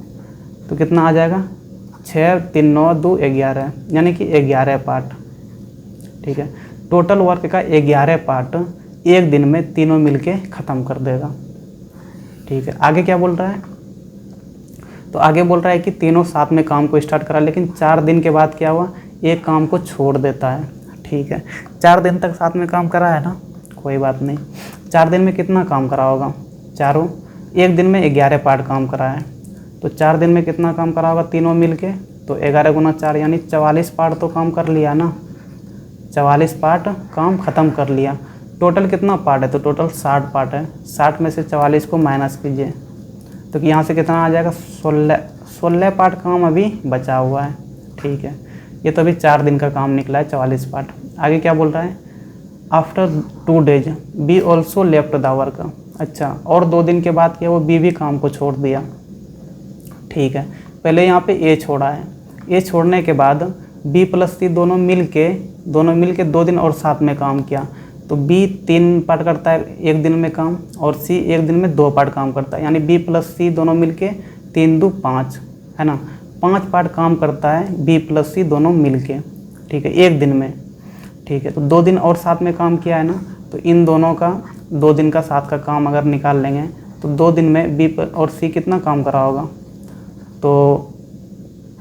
तो कितना आ जाएगा, 6, 3, 9, 2, 11, यानी कि 11 पार्ट, ठीक है। टोटल वर्क का 11 पार्ट एक दिन में तीनों मिलके ख़त्म कर देगा, ठीक है। आगे क्या बोल रहा है, तो आगे बोल रहा है कि तीनों साथ में काम को स्टार्ट करा, लेकिन 4 दिन के बाद क्या हुआ, एक काम को छोड़ देता है, ठीक है। 4 दिन तक साथ में काम करा है ना, कोई बात नहीं। 4 दिन में कितना काम करा होगा, चारों एक दिन में 11 पार्ट काम करा है, तो 4 दिन में कितना काम करा होगा तीनों मिलके, तो 11 गुना 4 यानी 44 पार्ट तो काम कर लिया ना, 44 पार्ट काम ख़त्म कर लिया। टोटल कितना पार्ट है, तो टोटल 60 पार्ट है, 60 में से 44 को माइनस कीजिए तो कि यहाँ से कितना आ जाएगा, 16 पार्ट काम अभी बचा हुआ है, ठीक है। ये तो अभी 4 दिन का काम निकला है, 44 पार्ट। आगे क्या बोल रहा है, after 2 days B also left the work, अच्छा और 2 दिन के बाद क्या वो बी भी काम को छोड़ दिया, ठीक है। पहले यहाँ पे ए छोड़ा है, ए छोड़ने के बाद बी प्लस सी दोनों मिल के 2 दिन और साथ में काम किया, तो बी 3 पार्ट करता है एक दिन में काम और सी एक दिन में 2 पार्ट काम करता है, यानी बी प्लस सी दोनों मिल के 3 2 5 है ना, 5 पार्ट काम करता है बी प्लस सी दोनों मिल के, ठीक है, एक दिन में, ठीक है। तो 2 दिन और साथ में काम किया है ना, तो इन दोनों का 2 दिन का साथ का काम अगर निकाल लेंगे तो 2 दिन में बी और सी कितना काम करा होगा, तो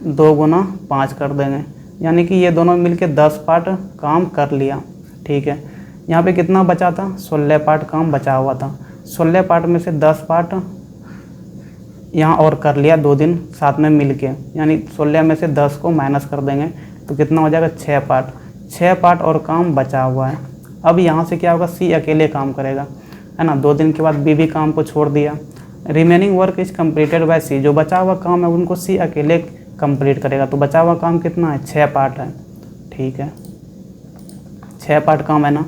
2 गुना 5 कर देंगे, यानी कि ये दोनों मिलके 10 पार्ट काम कर लिया, ठीक है। यहाँ पे कितना बचा था, 16 पार्ट काम बचा हुआ था। 16 पार्ट में से 10 पार्ट यहाँ और कर लिया 2 दिन साथ में मिल के, यानी 16 में से 10 को माइनस कर देंगे तो कितना हो जाएगा, 6 पार्ट। 6 पार्ट और काम बचा हुआ है। अब यहाँ से क्या होगा, सी अकेले काम करेगा, है ना। 2 दिन के बाद बी भी काम को छोड़ दिया। Remaining work is completed by C, जो बचा हुआ काम है उनको सी अकेले कंप्लीट करेगा। तो बचा हुआ काम कितना है, 6 पार्ट है, ठीक है। 6 पार्ट काम है ना,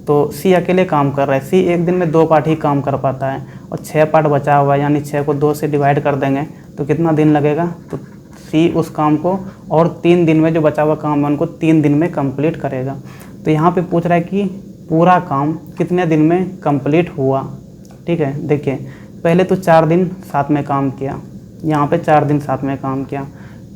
तो सी अकेले काम कर रहा है। सी एक दिन में 2 पार्ट ही काम कर पाता है और 6 पार्ट बचा हुआ है, यानी 6 को 2 से डिवाइड कर देंगे तो कितना दिन लगेगा, तो सी उस काम को और 3 दिन में, जो बचा हुआ काम है उनको 3 दिन में कंप्लीट करेगा। तो यहाँ पे पूछ रहा है कि पूरा काम कितने दिन में कंप्लीट हुआ, ठीक है। देखिए पहले तो 4 दिन साथ में काम किया, यहाँ पे 4 दिन साथ में काम किया,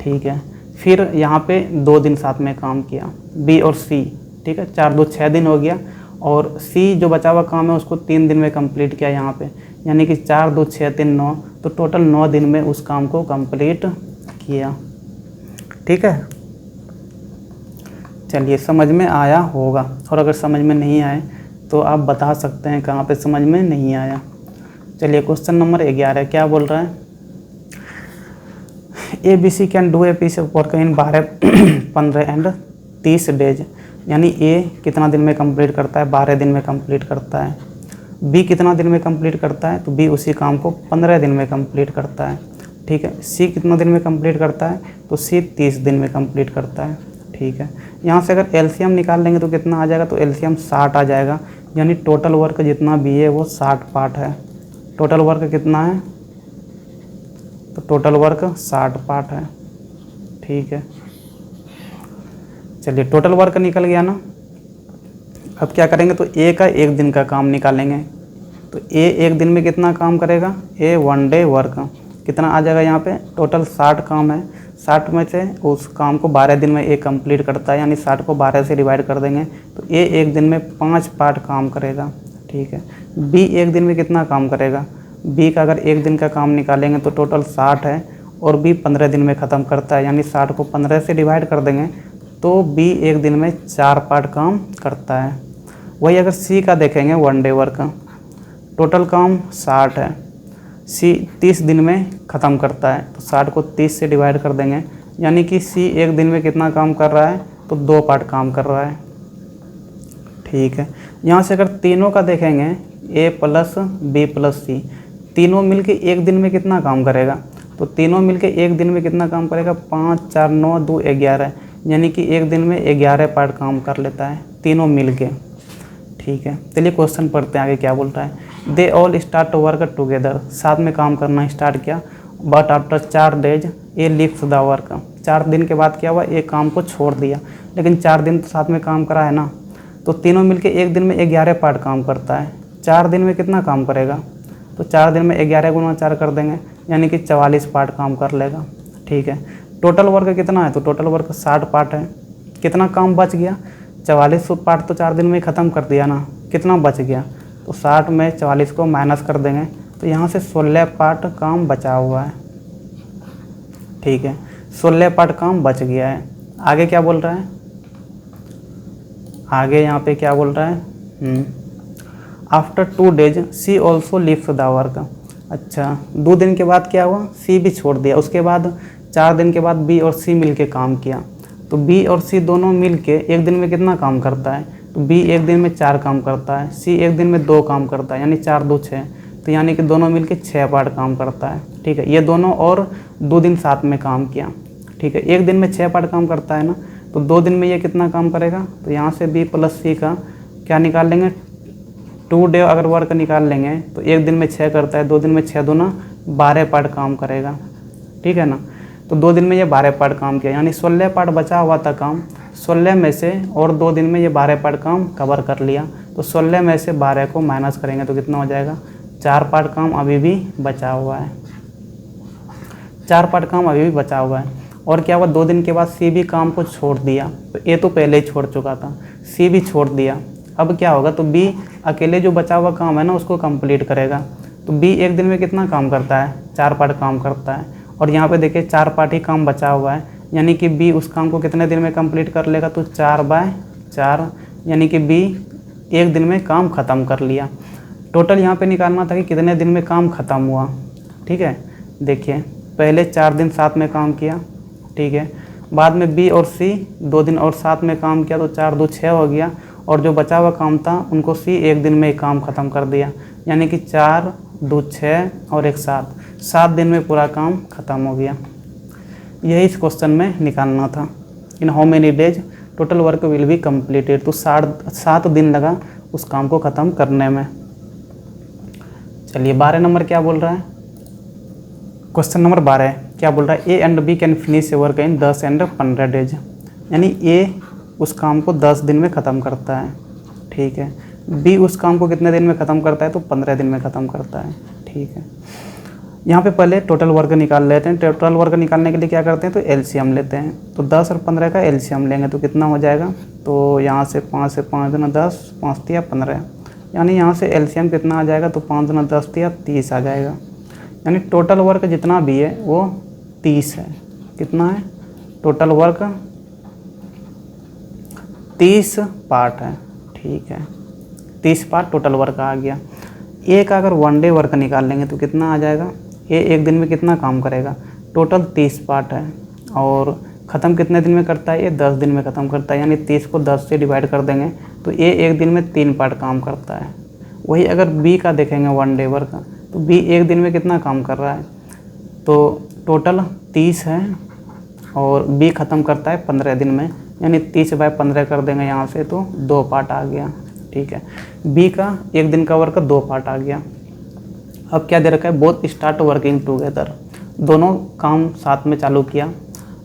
ठीक है। फिर यहाँ पे 2 दिन साथ में काम किया, बी और सी, ठीक है। 4 2 6 दिन हो गया, और सी जो बचा हुआ काम है उसको 3 दिन में कंप्लीट किया यहाँ पे, यानी कि 4 2 6 3 9, तो टोटल 9 दिन में उस काम को कंप्लीट किया, ठीक है। चलिए समझ में आया होगा, और अगर समझ में नहीं आए तो आप बता सकते हैं कहाँ पे समझ में नहीं आया। चलिए क्वेश्चन नंबर 11 क्या बोल रहा है, A B C can do a piece of work in 12 15 and 30 days, यानी ए कितना दिन में कंप्लीट करता है, 12 दिन में कंप्लीट करता है। बी कितना दिन में कंप्लीट करता है, तो बी उसी काम को 15 दिन में कंप्लीट करता है, ठीक है। सी कितना दिन में कंप्लीट करता है, तो सी 30 दिन में कंप्लीट करता है, ठीक है। यहाँ से अगर एलसीएम निकाल लेंगे तो कितना आ जाएगा, तो एलसीएम 60 आ जाएगा, यानी टोटल वर्क जितना भी है वो 60 पार्ट है। टोटल वर्क कितना है, तो टोटल वर्क 60 पार्ट है, ठीक है। चलिए टोटल वर्क निकल गया ना। अब क्या करेंगे, तो ए का 1 दिन का काम निकालेंगे। तो ए 1 दिन में कितना काम करेगा, ए 1 डे वर्क कितना आ जाएगा, यहाँ पे टोटल 60 काम है। 60 में से उस काम को 12 दिन में ए कंप्लीट करता है, यानी 60 को 12 से डिवाइड कर देंगे तो ए 1 दिन में 5 पार्ट काम करेगा, ठीक है। बी 1 दिन में कितना काम करेगा, बी का अगर 1 दिन का काम निकालेंगे तो टोटल 60 है, और बी 15 दिन में ख़त्म करता है, यानी 60 को 15 से डिवाइड कर देंगे तो बी 1 दिन में 4 पार्ट काम करता है। वही अगर सी का देखेंगे 1 डे वर्क, टोटल काम 60 है, सी 30 दिन में ख़त्म करता है, तो 60 को 30 से डिवाइड कर देंगे, यानी कि सी 1 दिन में कितना काम कर रहा है, तो 2 पार्ट काम कर रहा है, ठीक है। यहाँ से अगर तीनों का देखेंगे ए प्लस बी प्लस सी, तीनों मिलके 1 दिन में कितना काम करेगा, तो तीनों मिलके 1 दिन में कितना काम करेगा, 5 4 9 2 11, यानी कि 1 दिन में 11 पार्ट काम कर लेता है तीनों मिलके, ठीक है। चलिए क्वेश्चन पढ़ते हैं आगे क्या बोल रहा है। They all start to work together, साथ में काम करना स्टार्ट किया, but after 4 days A lift the work, 4 दिन के बाद क्या हुआ, एक काम को छोड़ दिया, लेकिन 4 दिन तो साथ में काम करा है ना, तो तीनों मिलके 1 दिन में 11 पार्ट काम करता है। 4 दिन में कितना काम करेगा, तो 4 दिन में 11 गुना 4 कर देंगे, यानी कि 44 पार्ट काम कर लेगा, ठीक है। टोटल वर्क कितना है, तो टोटल वर्क 60 पार्ट है। कितना काम बच गया, 44 पार्ट तो 4 दिन में ख़त्म कर दिया ना, कितना बच गया, तो 60 में 44 को माइनस कर देंगे, तो यहाँ से 16 पार्ट काम बचा हुआ है, ठीक है। 16 पार्ट काम बच गया है। आगे क्या बोल रहा है, आगे यहाँ पे क्या बोल रहा है, after 2 days C also lift the work, अच्छा 2 दिन के बाद क्या हुआ, सी भी छोड़ दिया। उसके बाद 4 दिन के बाद बी और सी मिल के काम किया, तो बी और सी दोनों मिल के 1 दिन में कितना काम करता है, तो बी 1 दिन में 4 काम करता है, सी 1 दिन में 2 काम करता है, यानी 4 2 6, तो यानी कि दोनों मिल के 6 पार्ट काम करता है, ठीक है। ये दोनों और 2 दिन साथ में काम किया, ठीक है। 1 दिन में 6 पार्ट काम करता है ना, तो 2 दिन में ये कितना काम करेगा, तो यहाँ से बी प्लस सी का क्या निकाल लेंगे, 2 डे अगर वर्क निकाल लेंगे तो 1 दिन में 6 करता है, 2 दिन में 6 दूना 12 पार्ट काम करेगा, ठीक है ना। तो 2 दिन में ये 12 पार्ट काम किया, यानी 16 पार्ट बचा हुआ था काम, 16 में से और 2 दिन में ये 12 पार्ट काम कवर कर लिया, तो 16 में से 12 को माइनस करेंगे तो कितना हो जाएगा, 4 पार्ट काम अभी भी बचा हुआ है, 4 पार्ट काम अभी भी बचा हुआ है। और क्या हुआ, 2 दिन के बाद सी भी काम को छोड़ दिया, तो ए तो पहले ही छोड़ चुका था, सी भी छोड़ दिया। अब क्या होगा, तो बी अकेले जो बचा हुआ काम है ना उसको कंप्लीट करेगा, तो बी 1 दिन में कितना काम करता है, 4 पार्ट काम करता है, और यहाँ पे देखिए 4 पार्ट ही काम बचा हुआ है, यानी कि बी उस काम को कितने दिन में कंप्लीट कर लेगा, तो 4/4, यानी कि बी 1 दिन में काम ख़त्म कर लिया। टोटल यहाँ पे निकालना था कि कितने दिन में काम ख़त्म हुआ। ठीक है, देखिए पहले 4 दिन साथ में काम किया, ठीक है, बाद में बी और सी 2 दिन और साथ में काम किया, तो 4 2 6 हो गया, और जो बचा हुआ काम था उनको सी 1 दिन में ही काम ख़त्म कर दिया, यानी कि 4 2 6 और 1 7 दिन में पूरा काम ख़त्म हो गया। यही इस क्वेश्चन में निकालना था। इन how many days total work will be completed, तो 7 दिन लगा उस काम को ख़त्म करने में। चलिए 12 नंबर क्या बोल रहा है, क्वेश्चन नंबर 12 क्या बोल रहा है, A and B can finish work in 10 and 15 days, यानी ए उस काम को 10 दिन में ख़त्म करता है, ठीक है, बी उस काम को कितने दिन में ख़त्म करता है, तो 15 दिन में ख़त्म करता है, ठीक है। यहाँ पे पहले टोटल वर्क निकाल लेते हैं। टोटल वर्क निकालने के लिए क्या करते हैं, तो एलसीएम लेते हैं, तो 10 और 15 का एलसीएम लेंगे तो कितना हो जाएगा, तो यहाँ से 5 से 5 दूना 10, 5 तिया 15, यानी यहाँ से एलसीएम कितना आ जाएगा, तो 5 दूना 10 तिया 30 आ जाएगा, यानी टोटल वर्क जितना भी है वो 30 है। कितना है टोटल वर्क, 30 पार्ट है, ठीक है, 30 पार्ट टोटल वर्क आ गया। ए का अगर 1 डे वर्क निकाल लेंगे तो कितना आ जाएगा, ए 1 दिन में कितना काम करेगा, टोटल 30 पार्ट है, और ख़त्म कितने दिन में करता है, ये 10 दिन में ख़त्म करता है, यानी 30 को 10 से डिवाइड कर देंगे तो ए 1 दिन में 3 पार्ट काम करता है। वही अगर बी का देखेंगे 1 डे वर्क, तो बी 1 दिन में कितना काम कर रहा है, तो टोटल 30 है, और बी ख़त्म करता है 15 दिन में, यानी 30/15 कर देंगे यहाँ से, तो 2 पार्ट आ गया, ठीक है। बी का 1 दिन का वर्क 2 पार्ट आ गया। अब क्या दे रखा है, बोथ स्टार्ट वर्किंग टुगेदर, दोनों काम साथ में चालू किया।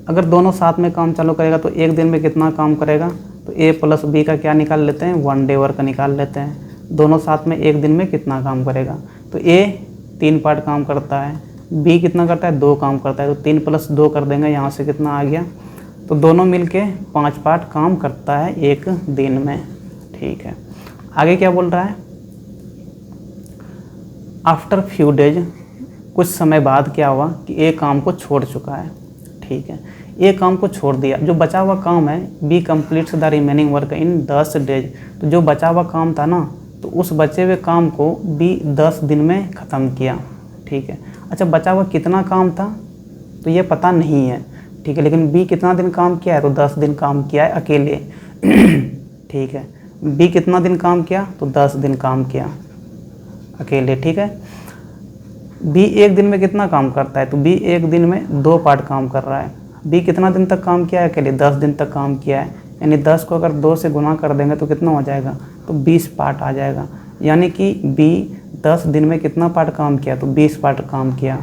अगर दोनों साथ में काम चालू करेगा तो 1 दिन में कितना काम करेगा, तो ए प्लस बी का क्या निकाल लेते हैं, 1 डे वर्क निकाल लेते हैं। दोनों साथ में 1 दिन में कितना काम करेगा, तो ए 3 पार्ट काम करता है, बी कितना करता है, 2 काम करता है, तो 3 + 2 कर देंगे, यहाँ से कितना आ गया, तो दोनों मिलके 5 पार्ट काम करता है 1 दिन में, ठीक है। आगे क्या बोल रहा है, आफ्टर फ्यू डेज, कुछ समय बाद क्या हुआ कि ए काम को छोड़ चुका है, ठीक है, ए काम को छोड़ दिया। जो बचा हुआ काम है, B completes the remaining work in 10 days, तो जो बचा हुआ काम था ना, तो उस बचे हुए काम को बी 10 दिन में ख़त्म किया, ठीक है। अच्छा, बचा हुआ कितना काम था तो ये पता नहीं है, ठीक है, लेकिन बी कितना दिन काम किया है, तो 10 दिन काम किया है अकेले, ठीक है। बी कितना दिन काम किया, तो 10 दिन काम किया अकेले, ठीक है। बी 1 दिन में कितना काम करता है, तो बी 1 दिन में 2 पार्ट काम कर रहा है। बी कितना दिन तक काम किया है अकेले, 10 दिन तक काम किया है, यानी 10 को अगर 2 से गुना कर देंगे तो कितना हो जाएगा, तो 20 पार्ट आ जाएगा, यानी कि बी 10 दिन में कितना पार्ट काम किया, तो 20 पार्ट काम किया।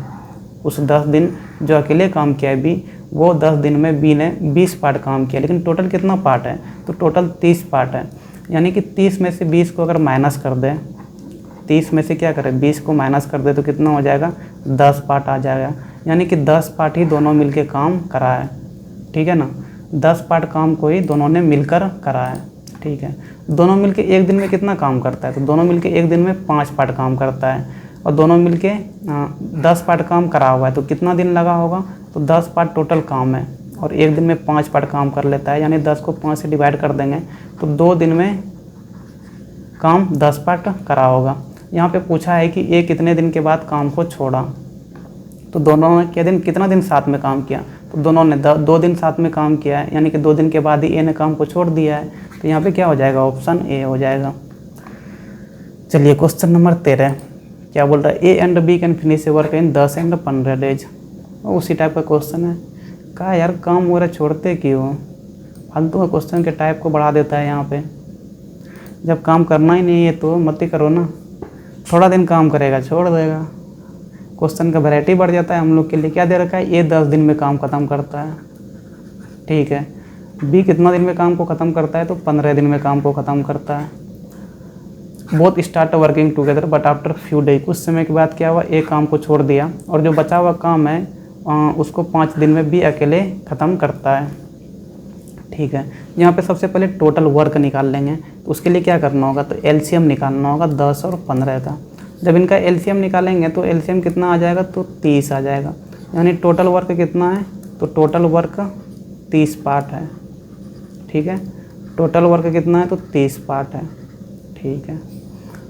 उस 10 दिन जो अकेले काम किया है बी, वो 10 दिन में बी ने 20 पार्ट काम किया, लेकिन टोटल कितना पार्ट है, तो टोटल 30 पार्ट है, यानी कि 30 में से 20 को अगर माइनस कर दें, 30 में से क्या करें, 20 को माइनस कर दे तो कितना हो जाएगा, 10 पार्ट आ जाएगा, यानी कि 10 पार्ट ही दोनों मिलके काम करा है, ठीक है ना, 10 पार्ट काम को ही दोनों ने मिलकर करा है, ठीक है। दोनों मिलके 1 दिन में कितना काम करता है, तो दोनों मिलके 1 दिन में 5 पार्ट काम करता है, और दोनों मिलके 10 पार्ट काम करा हुआ है, तो कितना दिन लगा होगा, तो 10 पार्ट टोटल काम है, और 1 दिन में 5 पार्ट काम कर लेता है, यानी 10 को 5 से डिवाइड कर देंगे तो 2 दिन में काम 10 पार्ट करा होगा। यहाँ पे पूछा है कि ए कितने दिन के बाद काम को छोड़ा, तो दोनों ने कितना दिन साथ में काम किया, तो दोनों ने 2 दिन साथ में काम किया है, यानी कि 2 दिन के बाद ही ए ने काम को छोड़ दिया है, तो यहाँ पे क्या हो जाएगा, ऑप्शन ए हो जाएगा। चलिए क्वेश्चन नंबर 13 क्या बोल रहा है, A and B can finish work in 10 and 15 days, उसी टाइप का क्वेश्चन है। कहा यार काम वगैरह छोड़ते क्यों, फालतू का क्वेश्चन के टाइप को बढ़ा देता है यहाँ पे, जब काम करना ही नहीं है तो मत ही करो ना, थोड़ा दिन काम करेगा छोड़ देगा, क्वेश्चन का वैरायटी बढ़ जाता है हम लोग के लिए। क्या दे रखा है, ए 10 दिन में काम ख़त्म करता है, ठीक है, बी कितना दिन में काम को ख़त्म करता है, तो 15 दिन में काम को ख़त्म करता है। Both start working together but after few day, कुछ समय के बाद क्या हुआ, ए काम को छोड़ दिया, और जो बचा हुआ काम है उसको 5 दिन में बी अकेले ख़त्म करता है, ठीक है। यहाँ पे सबसे पहले टोटल वर्क निकाल लेंगे, तो उसके लिए क्या करना होगा, तो एलसीएम निकालना होगा 10 और 15 का। जब इनका एलसीएम निकालेंगे तो एलसीएम कितना आ जाएगा, तो 30 आ जाएगा, यानी टोटल वर्क कितना है, तो टोटल वर्क 30 पार्ट है, ठीक है, टोटल वर्क कितना है, तो 30 पार्ट है, ठीक है।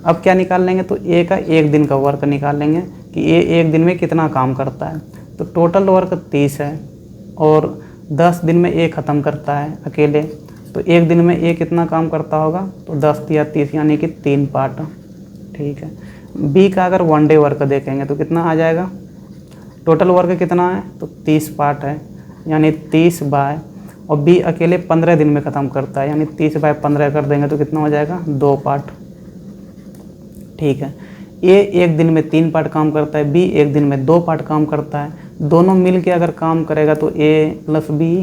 अब क्या निकाल लेंगे, तो ए का एक दिन का वर्क निकाल लेंगे कि ए एक दिन में कितना काम करता है। तो टोटल वर्क 30 है और 10 दिन में ए ख़त्म करता है अकेले, तो एक दिन में ए कितना काम करता होगा, तो 10 या 30 यानी कि 3 पार्ट। ठीक है। बी का अगर 1 डे वर्क देखेंगे तो कितना आ जाएगा, टोटल वर्क कितना है, तो 30 पार्ट है यानी 30 बाय, और बी अकेले 15 दिन में ख़त्म करता है यानी 30 बाय 15 कर देंगे तो कितना हो जाएगा, 2 पार्ट। ठीक है। ए एक दिन में 3 पार्ट काम करता है, बी एक दिन में 2 पार्ट काम करता है। दोनों मिल के अगर काम करेगा तो ए प्लस बी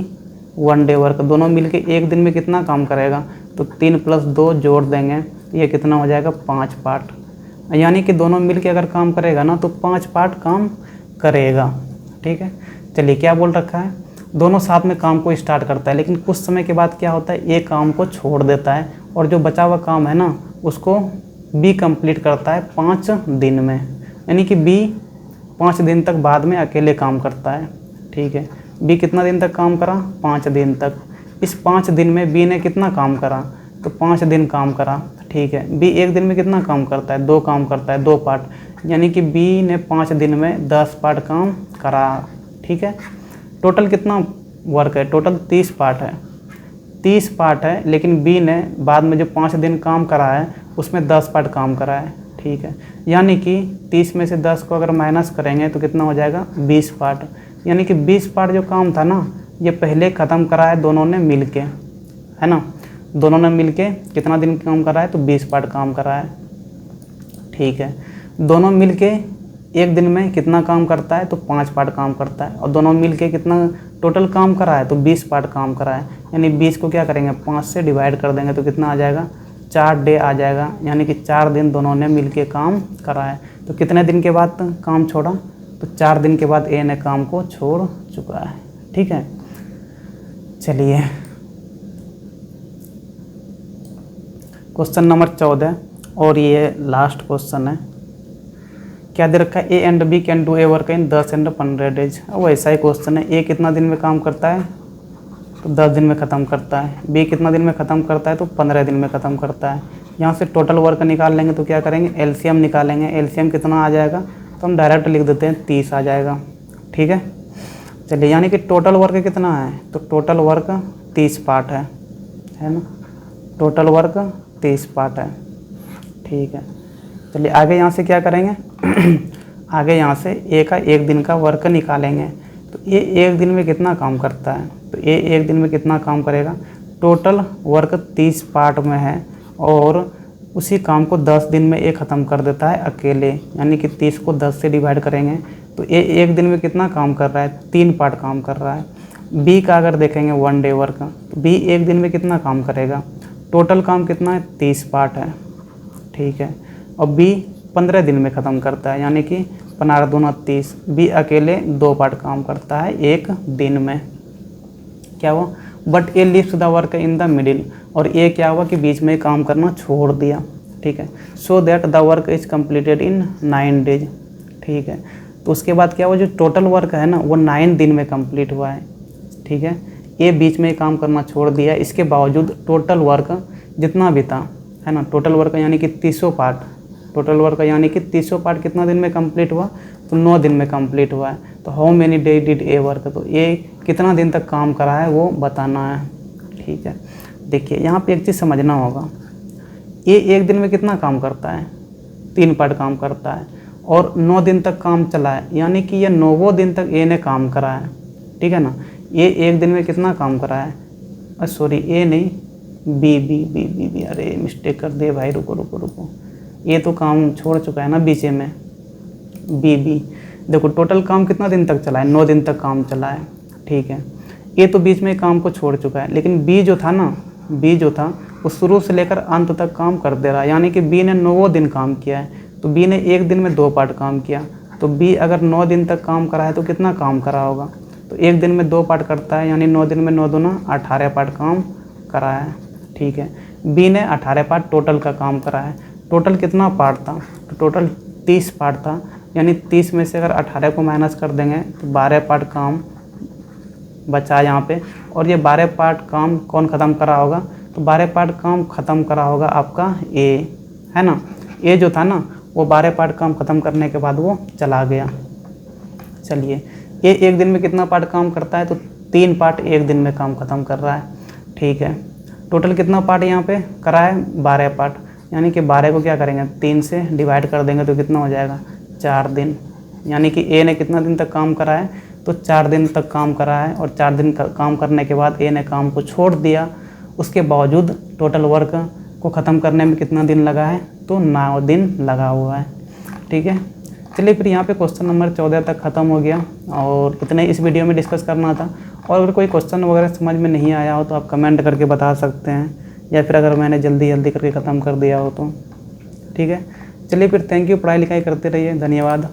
1 डे वर्क, दोनों मिल के एक दिन में कितना काम करेगा, तो 3 + 2 जोड़ देंगे तो ये कितना हो जाएगा, 5 पार्ट। यानी कि दोनों मिल के अगर काम करेगा ना तो 5 पार्ट काम करेगा। ठीक है। चलिए क्या बोल रखा है, दोनों साथ में काम को स्टार्ट करता है, लेकिन कुछ समय के बाद क्या होता है, एक काम को छोड़ देता है और जो बचा हुआ काम है ना उसको बी कंप्लीट करता है 5 दिन में, यानी कि बी 5 दिन तक बाद में अकेले काम करता है। ठीक है। बी कितना दिन तक काम करा, 5 दिन तक। इस 5 दिन में बी ने कितना काम करा, तो 5 दिन काम करा। ठीक है। बी एक दिन में कितना काम करता है, 2 काम करता है, 2 पार्ट, यानी कि बी ने 5 दिन में 10 पार्ट काम करा। ठीक है। टोटल कितना वर्क है, टोटल 30 पार्ट है, 30 पार्ट है, लेकिन बी ने बाद में जो 5 दिन काम करा है उसमें 10 पार्ट काम करा है। ठीक है। यानी कि 30 में से 10 को अगर माइनस करेंगे तो कितना हो जाएगा, 20 पार्ट। यानी कि 20 पार्ट जो काम था ना ये पहले ख़त्म करा है दोनों ने मिल के, है ना, दोनों ने मिल के कितना दिन काम करा है, तो 20 पार्ट काम करा है। ठीक है। दोनों मिल के एक दिन में कितना काम करता है, तो 5 पार्ट काम करता है, और दोनों मिल के कितना टोटल काम करा है, तो 20 पार्ट काम करा है। यानी 20 को क्या करेंगे, 5 से डिवाइड कर देंगे तो कितना आ जाएगा, 4 डे आ जाएगा, यानी कि 4 दिन दोनों ने मिल के काम करा है। तो कितने दिन के बाद काम छोड़ा, तो 4 दिन के बाद ए ने काम को छोड़ चुका है। ठीक है। चलिए क्वेश्चन नंबर 14 और ये लास्ट क्वेश्चन है। क्या दे रखा है, A and B can do a work in 10 and 15 days. अब वैसा ही क्वेश्चन है, ए कितना दिन में काम करता है, तो 10 दिन में ख़त्म करता है। बी कितना दिन में ख़त्म करता है, तो 15 दिन में ख़त्म करता है। यहाँ से टोटल वर्क निकाल लेंगे तो क्या करेंगे, एलसीएम निकालेंगे। एलसीएम कितना आ जाएगा, तो हम डायरेक्ट लिख देते हैं 30 आ जाएगा। ठीक है। चलिए यानी कि टोटल वर्क कितना है, तो टोटल वर्क 30 पार्ट है ना, टोटल वर्क 30 पार्ट है। ठीक है। चलिए आगे यहाँ से क्या करेंगे आगे यहाँ से ए का एक दिन का वर्क निकालेंगे। तो ए एक दिन में कितना काम करता है, तो ए एक दिन में कितना काम करेगा, टोटल वर्क 30 पार्ट में है और उसी काम को 10 दिन में ए ख़त्म कर देता है अकेले, यानी कि 30 को 10 से डिवाइड करेंगे तो ए एक दिन में कितना काम कर रहा है, 3 पार्ट काम कर रहा है। बी का अगर देखेंगे 1 डे वर्क, तो बी एक दिन में कितना काम करेगा, टोटल काम कितना है, 30 पार्ट है। ठीक है। और बी 15 दिन में ख़त्म करता है, यानी कि 15 दूना 30, बी अकेले 2 पार्ट काम करता है एक दिन में। क्या हुआ, but he leaves the work in the middle, और ए क्या हुआ कि बीच में काम करना छोड़ दिया। ठीक है। So that the work is completed in 9 days. ठीक है। तो उसके बाद क्या हुआ, जो टोटल वर्क है ना वो 9 दिन में कंप्लीट हुआ है। ठीक है। ए बीच में काम करना छोड़ दिया, इसके बावजूद टोटल वर्क जितना भी था, है ना, टोटल वर्क यानी कि 30 पार्ट, टोटल वर्क यानी कि 30 पार्ट कितना दिन में कंप्लीट हुआ, तो 9 दिन में कंप्लीट हुआ है। तो how many day did a work, तो ए कितना दिन तक काम करा है वो बताना है। ठीक है। देखिए यहाँ पे एक चीज़ समझना होगा, ए एक दिन में कितना काम करता है, 3 पार्ट काम करता है और 9 दिन तक काम चला है, यानी कि ये 9 दिन तक ए ने काम करा है। ठीक है ना। ए एक दिन में कितना काम करा है, सॉरी ए नहीं, B B B B B अरे मिस्टेक कर दिए भाई, रुको रुको रुको, ये तो काम छोड़ चुका है ना बीच में, बी बी देखो टोटल काम कितना दिन तक चला है, 9 दिन तक काम चला है। ठीक है। ये तो बीच में काम को छोड़ चुका है, लेकिन बी जो था ना, बी जो था वो शुरू से लेकर अंत तक काम कर दे रहा है, यानी कि बी ने 9 दिन काम किया है। तो बी ने एक दिन में 2 पार्ट काम किया, तो बी अगर 9 दिन तक काम करा है तो कितना काम करा होगा, तो एक दिन में 2 पार्ट करता है, यानी 9 दिन में 9 दूना 18 पार्ट काम करा है। ठीक है। बी ने 18 पार्ट टोटल का काम करा है। टोटल कितना पार्ट था, तो टोटल 30 पार्ट था, यानी 30 में से अगर 18 को माइनस कर देंगे तो 12 पार्ट काम बचा यहाँ पे। और ये 12 पार्ट काम कौन ख़त्म करा होगा, तो 12 पार्ट काम ख़त्म करा होगा आपका ए। है ना। ए जो था ना वो 12 पार्ट काम ख़त्म करने के बाद वो चला गया। चलिए ये एक दिन में कितना पार्ट काम करता है, तो 3 पार्ट एक दिन में काम ख़त्म कर रहा है। ठीक है, टोटल कितना पार्ट यहाँ पे करा है, 12 पार्ट, यानी कि 12 को क्या करेंगे 3 से डिवाइड कर देंगे तो कितना हो जाएगा 4 दिन। यानी कि ए ने कितना दिन तक काम करा है, तो 4 दिन तक काम करा है। और 4 दिन काम करने के बाद ए ने काम को छोड़ दिया। उसके बावजूद टोटल वर्क को ख़त्म करने में कितना दिन लगा है, तो 9 दिन लगा हुआ है। ठीक है, चलिए फिर यहाँ पे क्वेश्चन नंबर 14 तक ख़त्म हो गया और इतने इस वीडियो में डिस्कस करना था। और अगर कोई क्वेश्चन वगैरह समझ में नहीं आया हो तो आप कमेंट करके बता सकते हैं, या फिर अगर मैंने जल्दी करके ख़त्म कर दिया हो तो। ठीक है, चलिए फिर थैंक यू, पढ़ाई लिखाई करते रहिए, धन्यवाद।